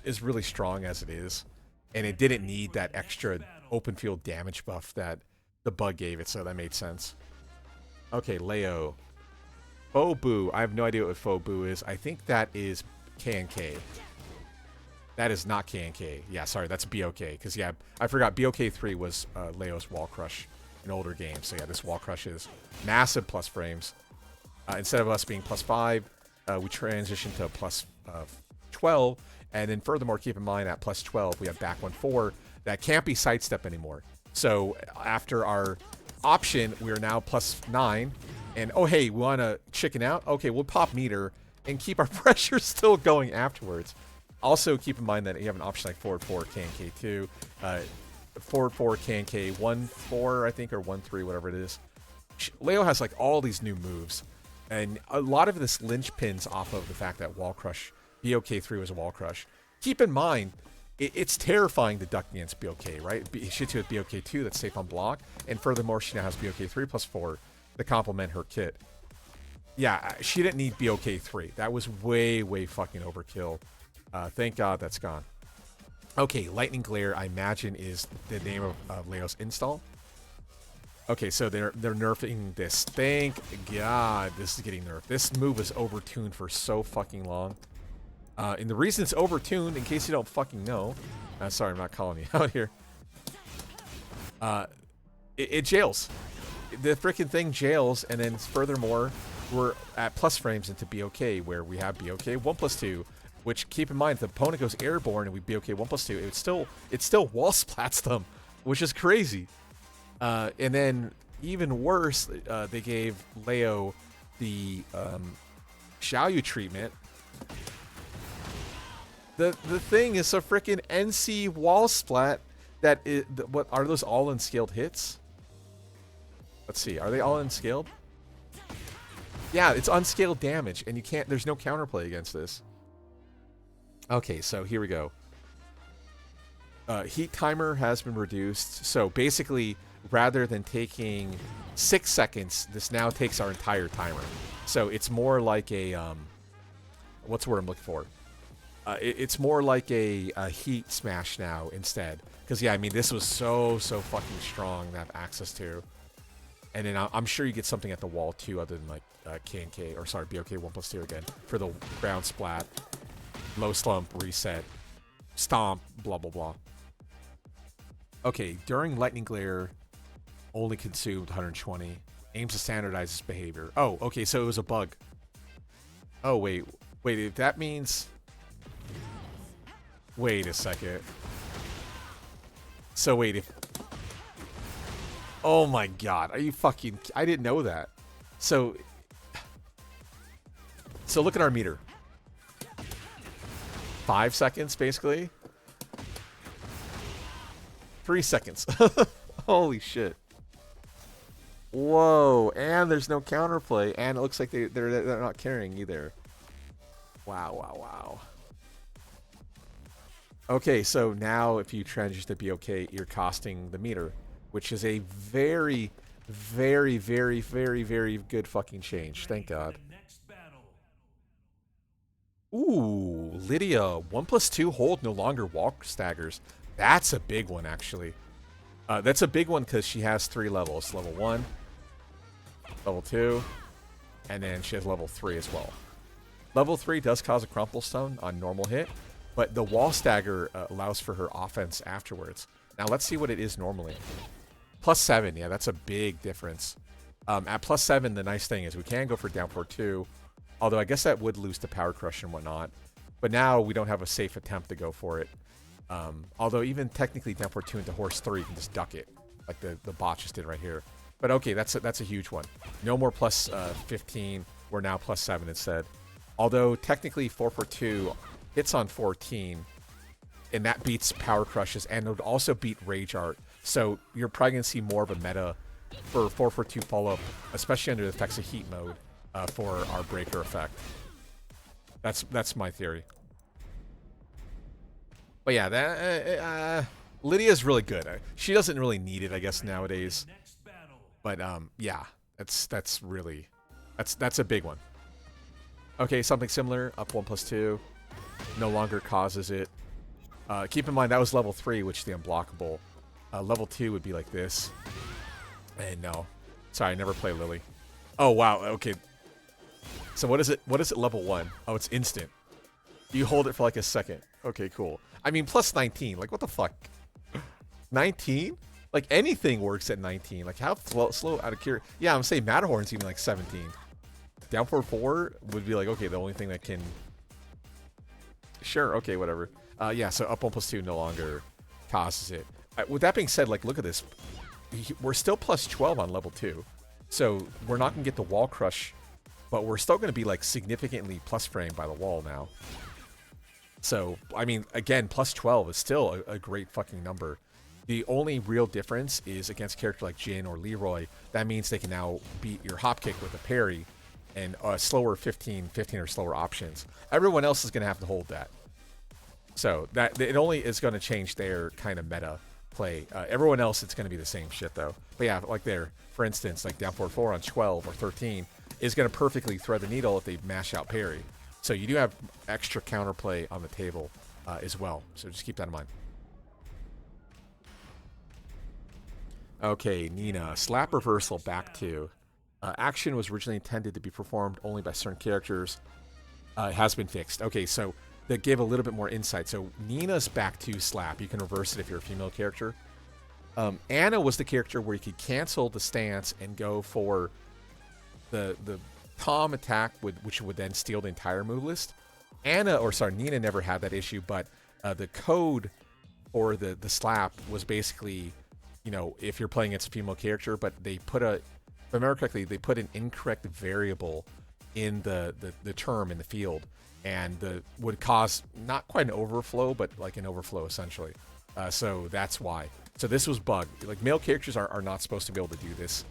Is really strong as it is, and it didn't need that extra open field damage buff that the bug gave it, so that made sense. Okay, Leo. Faux Boo. I have no idea what Faux Boo is. I think that is K&K. That is not K&K. Yeah, sorry, that's BOK, because yeah, I forgot BOK 3 was Leo's Wall Crush in older games, so yeah, this Wall Crush is massive plus frames. Instead of us being +5, we transition to +12. And then furthermore, keep in mind at +12, we have back 1-4 that can't be sidestep anymore. So after our option, we are now +9, And, oh, hey, we want to chicken out? Okay, we'll pop meter and keep our pressure still going afterwards. Also, keep in mind that you have an option like forward 4, KNK 2, forward 4, KNK 1-4, I think, or 1-3, whatever it is. Leo has like all these new moves, and a lot of this linchpins off of the fact that Wall Crush, BOK3 was a Wall Crush. Keep in mind, it's terrifying to duck against BOK, right? She hits you with BOK2 that's safe on block, and furthermore, she now has BOK3 plus 4 to complement her kit. Yeah, she didn't need BOK3. That was way, way fucking overkill. Thank God that's gone. Okay, Lightning Glare, I imagine, is the name of Leo's install. Okay, so they're nerfing this. Thank God this is getting nerfed. This move was overtuned for so fucking long. And the reason it's overtuned, in case you don't fucking know, sorry, I'm not calling you out here. It jails. The freaking thing jails, and then furthermore, we're at plus frames into BOK, where we have BOK 1+2, which, keep in mind, if the opponent goes airborne and we BOK 1+2, it still wall splats them, which is crazy. And then, even worse, they gave Leo the Xiaoyu treatment. The thing is a freaking NC wall splat that is, what are those all unscaled hits? Let's see, are they all unscaled? Yeah, it's unscaled damage, and you can't, there's no counterplay against this. Okay, so here we go. Heat timer has been reduced, so basically, rather than taking 6 seconds, this now takes our entire timer. So it's more like a, what's the word I'm looking for? It's more like a heat smash now instead. Because, yeah, I mean, this was so fucking strong to have access to. And then I'm sure you get something at the wall, too, other than, like, KNK, or sorry, BOK 1+2 again, for the ground splat, low slump, reset, stomp, blah, blah, blah. Okay, during Lightning Glare, only consumed 120. Aims to standardize its behavior. Oh, okay, so it was a bug. Oh, wait, if that means... Wait a second. So wait, if... Oh my God, are you fucking... I didn't know that. So look at our meter. 5 seconds, basically. 3 seconds. Holy shit. Whoa, and there's no counterplay, and it looks like they're not carrying either. Wow. Okay, so now if you transition to BOK, you're costing the meter, which is a very, very, very, very, very good fucking change. Thank God. Ooh, Lidia, 1+2 hold no longer walk staggers. That's a big one, actually. That's a big one because she has 3 levels. Level 1, level 2, and then she has level 3 as well. Level 3 does cause a crumple stone on normal hit, but the wall stagger allows for her offense afterwards. Now let's see what it is normally. +7, yeah, that's a big difference. At +7, the nice thing is we can go for downpour 2, although I guess that would lose to power crush and whatnot. But now we don't have a safe attempt to go for it. Although even technically downpour 2 into horse 3, you can just duck it, like the bot just did right here. But okay, that's a huge one. No more +15, we're now +7 instead. Although technically 442 hits on 14, and that beats power crushes, and it would also beat rage art. So you're probably gonna see more of a meta for 442 follow-up, especially under the effects of heat mode, for our breaker effect. That's my theory. But yeah, that Lydia's really good. She doesn't really need it, I guess, nowadays. But yeah, that's a big one. Okay, something similar, up 1+2, no longer causes it. Keep in mind that was level 3, which is the unblockable. Level 2 would be like this. And no, sorry, I never play Lili. Oh wow, okay. So what is it? What is it? Level 1? Oh, it's instant. You hold it for like a second. Okay, cool. I mean, +19. Like, what the fuck? 19? Like, anything works at 19. Like, how slow out of curiosity? Yeah, I'm saying Matterhorn's even like 17. Downpour 4 would be like, okay, the only thing that can... Sure, okay, whatever. Yeah, so up 1+2 no longer causes it. With that being said, like, look at this. We're still +12 on level 2. So we're not going to get the wall crush, but we're still going to be like significantly plus frame by the wall now. So, I mean, again, plus 12 is still a great fucking number. The only real difference is against a character like Jin or Leroy. That means they can now beat your hop kick with a parry and slower 15 or slower options. Everyone else is going to have to hold that. So that it only is going to change their kind of meta play. Everyone else, it's going to be the same shit though. But yeah, like there, for instance, like down 4-4 on 12 or 13 is going to perfectly thread the needle if they mash out parry. So you do have extra counterplay on the table as well. So just keep that in mind. Okay, Nina. Slap reversal back to. Action was originally intended to be performed only by certain characters. It has been fixed. Okay, so that gave a little bit more insight. So Nina's back to slap. You can reverse it if you're a female character. Anna was the character where you could cancel the stance and go for the Tom attack, which would then steal the entire move list. Nina never had that issue, but the code for the slap was basically, you know, if you're playing against a female character, but they put if I remember correctly, they put an incorrect variable in the term in the field, and would cause not quite an overflow, but like an overflow essentially. So that's why. So this was bugged. Like male characters are not supposed to be able to do this.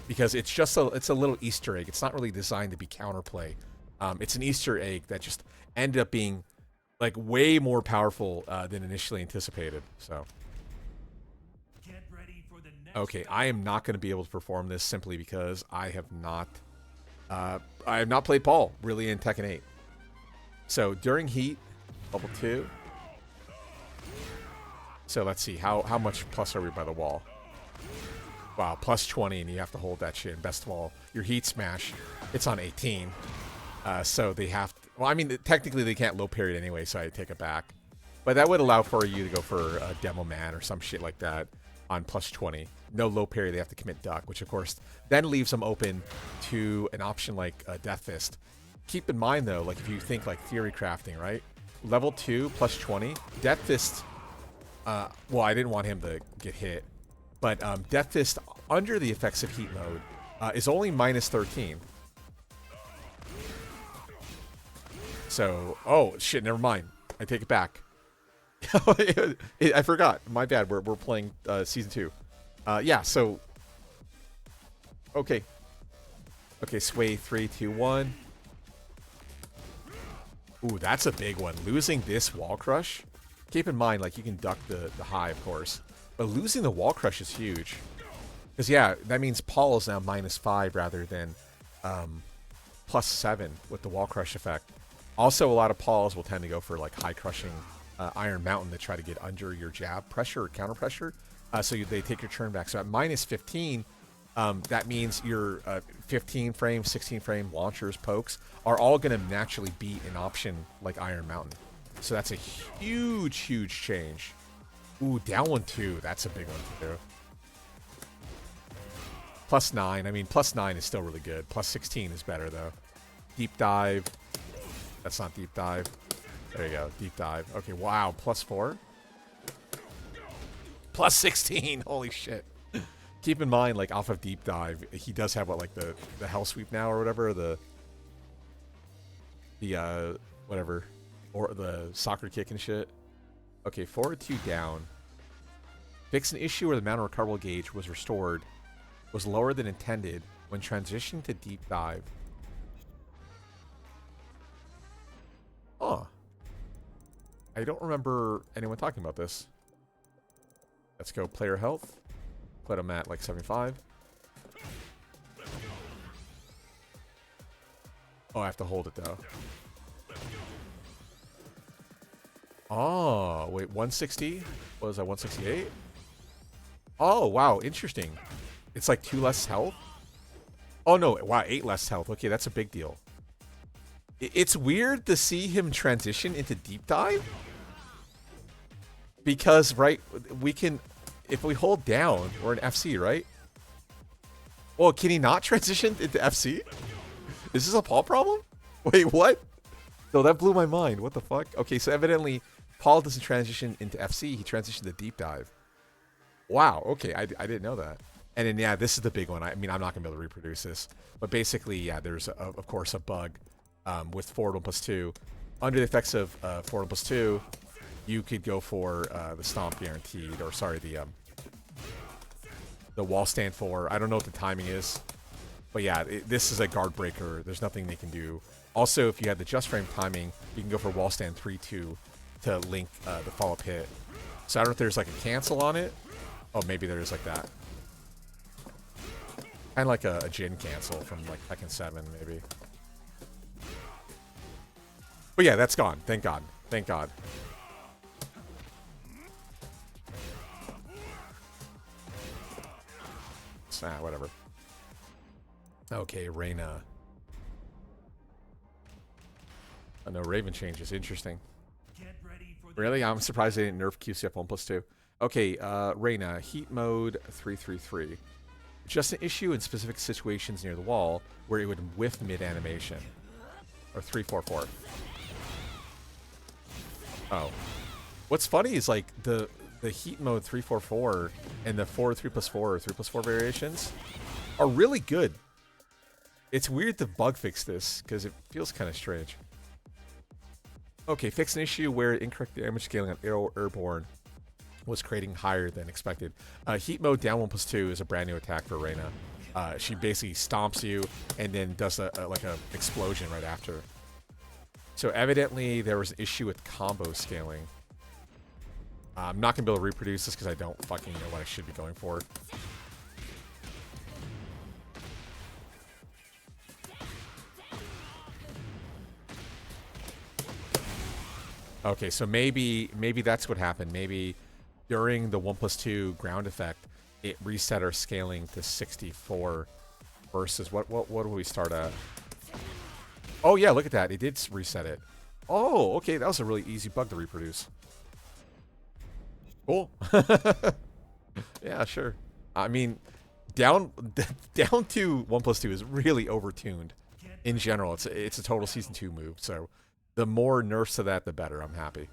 Because it's just it's a little Easter egg. It's not really designed to be counterplay. It's an Easter egg that just ended up being like way more powerful than initially anticipated. So, Get ready for the next okay, I am not going to be able to perform this simply because I have not played Paul really in Tekken 8. So during heat, level 2. So let's see how much plus are we by the wall. Wow, plus 20, and you have to hold that shit. And best of all, your heat smash, it's on 18. So they have to, well, I mean, technically they can't low parry it anyway, so I take it back. But that would allow for you to go for a Demo Man or some shit like that on plus 20. No low parry, they have to commit duck, which of course then leaves them open to an option like Death Fist. Keep in mind though, like if you think like theory crafting, right? Level 2 plus 20, Death Fist, well, I didn't want him to get hit. But Death Fist, under the effects of heat mode, is only minus 13. So, oh, shit, never mind. I take it back. I forgot. My bad. We're playing Season 2. Yeah, so... Okay. Okay, sway 3, 2, 1. Ooh, that's a big one. Losing this wall crush. Keep in mind, like, you can duck the high, of course. But losing the wall crush is huge. Because, yeah, that means Paul is now minus 5 rather than plus 7 with the wall crush effect. Also, a lot of Pauls will tend to go for, like, high crushing Iron Mountain to try to get under your jab pressure or counter pressure. So they take your turn back. So at minus 15, that means your 15 frame, 16 frame launchers, pokes are all going to naturally beat an option like Iron Mountain. So that's a huge, huge change. Ooh, down 1-2. That's a big one to do. Plus 9. I mean, plus 9 is still really good. Plus 16 is better, though. Deep dive. That's not deep dive. There you go. Deep dive. Okay, wow. Plus 4. Plus 16. Holy shit. Keep in mind, like, off of deep dive, he does have, what, like, the hell sweep now or whatever? The whatever. Or the soccer kick and shit. Okay, forward 2 down. Fix an issue where the amount of recoverable gauge was lower than intended when transitioning to deep dive. Huh. I don't remember anyone talking about this. Let's go player health. Put him at like 75. Oh, I have to hold it though. Oh, wait, 160? What was that, 168? Oh, wow, interesting. It's like 2 less health? Oh, no, wow, 8 less health. Okay, that's a big deal. It's weird to see him transition into deep dive. Because, right, we can, if we hold down, we're in FC, right? Oh, can he not transition into FC? Is this a Paul problem? Wait, what? No, that blew my mind. What the fuck? Okay, so evidently Paul doesn't transition into FC. He transitioned to deep dive. Wow, okay, I didn't know that. And then, yeah, this is the big one. I mean, I'm not going to be able to reproduce this. But basically, yeah, there's, of course, a bug with forward 1+2. Under the effects of forward 1+2, you could go for the stomp guaranteed. Or, sorry, the wall stand 4. I don't know what the timing is. But, yeah, this is a guard breaker. There's nothing they can do. Also, if you have the just frame timing, you can go for wall stand 3-2 to link the follow-up hit. So I don't know if there's like a cancel on it. Oh, maybe there is like that. Kind of like a Jin cancel from like Tekken 7, maybe. But yeah, that's gone. Thank God. Thank God. Whatever. Okay, Reina. Oh, no, Raven changes. Interesting. Really? I'm surprised they didn't nerf QCF 1+2. Okay, Reina, heat mode 333. Just an issue in specific situations near the wall where it would whiff mid-animation. Or 344. Oh. What's funny is like the heat mode 344 and the 3+4 or 3+4 variations are really good. It's weird to bug fix this because it feels kind of strange. Okay, fix an issue where incorrect damage scaling on airborne was creating higher than expected. Heat mode down 1+2 is a brand new attack for Reina. She basically stomps you and then does like a explosion right after. So evidently there was an issue with combo scaling. I'm not gonna be able to reproduce this because I don't fucking know what I should be going for. Okay, so maybe that's what happened. Maybe during the 1+2 ground effect, it reset our scaling to 64 versus what do we start at? Oh yeah, look at that. It did reset it. Oh, okay, that was a really easy bug to reproduce. Cool. Yeah, sure. I mean, down to 1+2 is really overtuned in general. It's a total season 2 move, so the more nerfs to that, the better. I'm happy.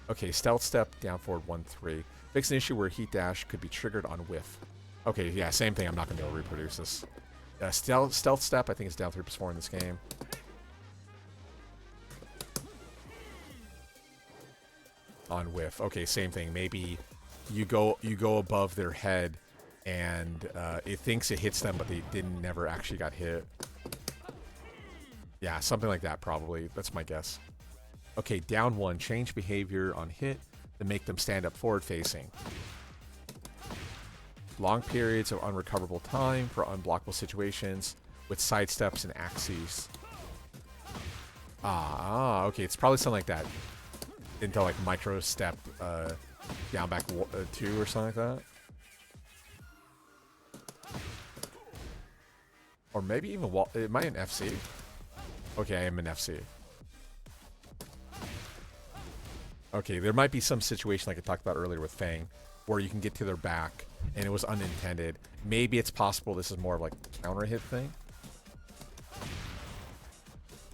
Okay, stealth step, down forward 1-3. Fix an issue where heat dash could be triggered on whiff. Okay, yeah, same thing. I'm not going to be able to reproduce this. Stealth step, I think it's down 3+4 in this game. On whiff. Okay, same thing. Maybe you go above their head and it thinks it hits them, but they never actually got hit. Yeah, something like that probably. That's my guess. Okay, down 1. Change behavior on hit to make them stand up forward facing. Long periods of unrecoverable time for unblockable situations with sidesteps and axes. Okay, it's probably something like that. Into like micro step down back 2 or something like that. Or maybe even am I in FC? Okay, I am in FC. Okay, there might be some situation like I talked about earlier with Feng where you can get to their back and it was unintended. Maybe it's possible this is more of like a counter hit thing.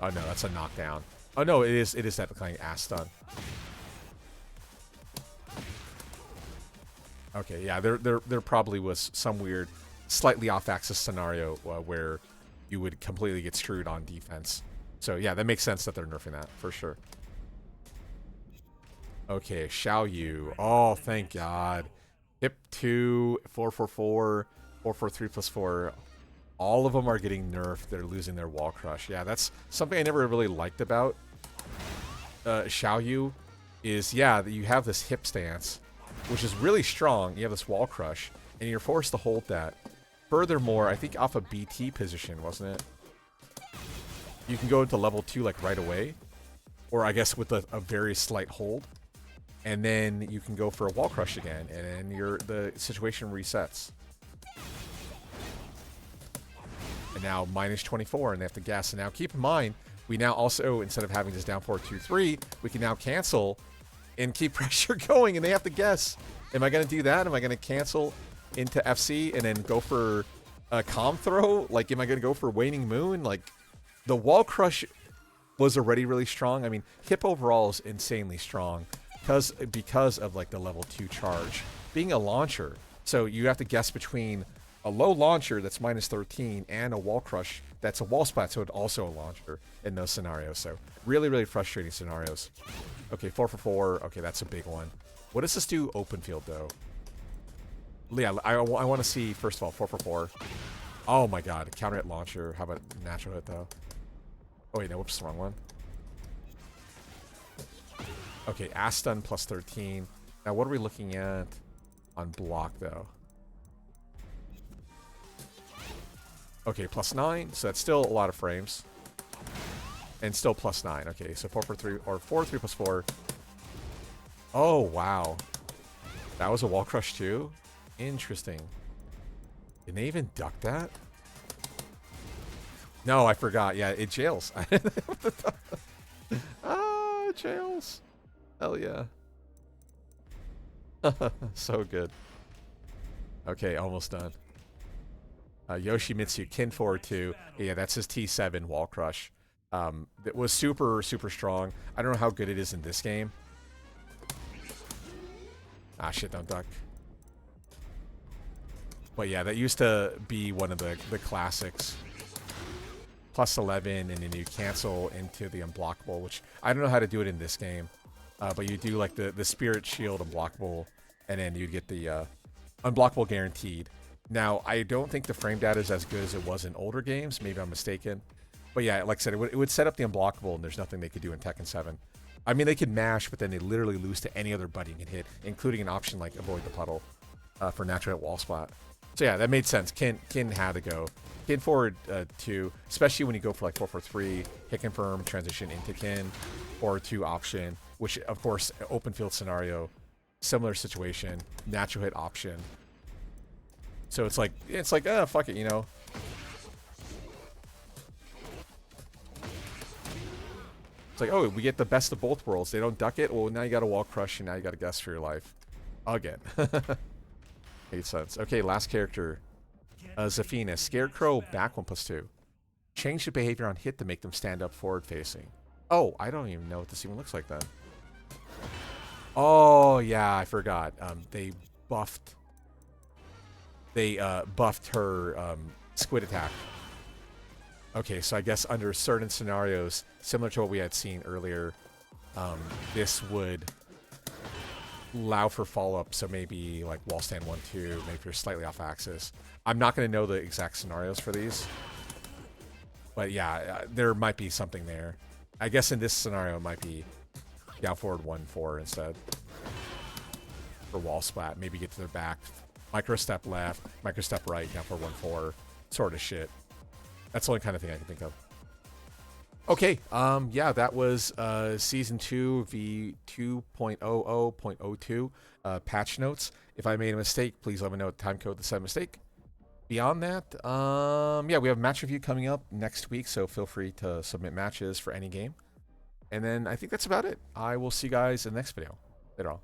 Oh no, that's a knockdown. Oh no, it is that kind of ass stun. Okay, yeah, there probably was some weird, slightly off-axis scenario where you would completely get screwed on defense. So yeah, that makes sense that they're nerfing that, for sure. Okay, Xiaoyu. Oh, thank God. Hip 2, 444, 443+4. All of them are getting nerfed. They're losing their wall crush. Yeah, that's something I never really liked about Xiaoyu is, yeah, that you have this hip stance, which is really strong. You have this wall crush, and you're forced to hold that. Furthermore, I think off a BT position, wasn't it? You can go into level 2 like right away, or I guess with a very slight hold, and then you can go for a wall crush again, and then the situation resets. And now minus 24, and they have to guess. And now keep in mind, we now also, instead of having this down 4-2-3, we can now cancel and keep pressure going, and they have to guess. Am I going to do that? Am I going to cancel into FC and then go for a calm throw? Like, am I going to go for Waning Moon? Like, the wall crush was already really strong. I mean, hip overall is insanely strong because of like the level 2 charge being a launcher. So you have to guess between a low launcher that's minus 13, and a wall crush that's a wall splat, so it's also a launcher in those scenarios. So really, really frustrating scenarios. Okay, 4 for 4. Okay, that's a big one. What does this do open field, though? Yeah, I want to see, first of all, 4 for 4. Oh my god, counter hit launcher. How about natural hit, though? Oh, wait, no, whoops, wrong one. Okay, ass stun plus 13. Now, what are we looking at on block, though? Okay, plus 9, so that's still a lot of frames. And still plus 9. Okay, so 4 for 3, or 4, 3 plus 4. Oh, wow. That was a wall crush, too? Interesting. Did they even duck that? No, I forgot. Yeah, it jails. Ah, it jails. Hell yeah. So good. Okay, almost done. Yoshimitsu Kin forward 2. Yeah, that's his T7 wall crush. It was super, super strong. I don't know how good it is in this game. Ah, shit, don't duck. But yeah, that used to be one of the classics. Plus 11, and then you cancel into the unblockable, which I don't know how to do it in this game. But you do like the Spirit Shield unblockable, and then you get the unblockable guaranteed. Now, I don't think the frame data is as good as it was in older games. Maybe I'm mistaken. But yeah, like I said, it would set up the unblockable, and there's nothing they could do in Tekken 7. I mean, they could mash, but then they literally lose to any other button you can hit, including an option like Avoid the Puddle for natural hit wall splat. So yeah, that made sense. Kin had to go. Kin forward 2, especially when you go for like 4 for 3, hit confirm, transition into Kin, forward 2 option, which of course, open field scenario, similar situation, natural hit option. So it's like, fuck it, you know. It's like, oh, we get the best of both worlds. They don't duck it. Well, now you got a wall crush, and now you got to guess for your life. Again. Made sense. Okay, last character. Zafina. Scarecrow, back 1+2. Change the behavior on hit to make them stand up forward facing. Oh, I don't even know what this even looks like then. Oh, yeah, I forgot. They buffed her squid attack. Okay, so I guess under certain scenarios, similar to what we had seen earlier, this would allow for follow-up, so maybe like wall stand 1-2, maybe if you're slightly off axis. I'm not going to know the exact scenarios for these, but yeah, there might be something there. I guess in this scenario, it might be down forward 1-4 instead for wall splat. Maybe get to their back, micro step left, micro step right, down forward 1-4, sort of shit. That's the only kind of thing I can think of. Okay, yeah, that was Season 2 v.2.00.02 patch notes. If I made a mistake, please let me know at the time code that said mistake. Beyond that, yeah, we have match review coming up next week, so feel free to submit matches for any game. And then I think that's about it. I will see you guys in the next video. Later on.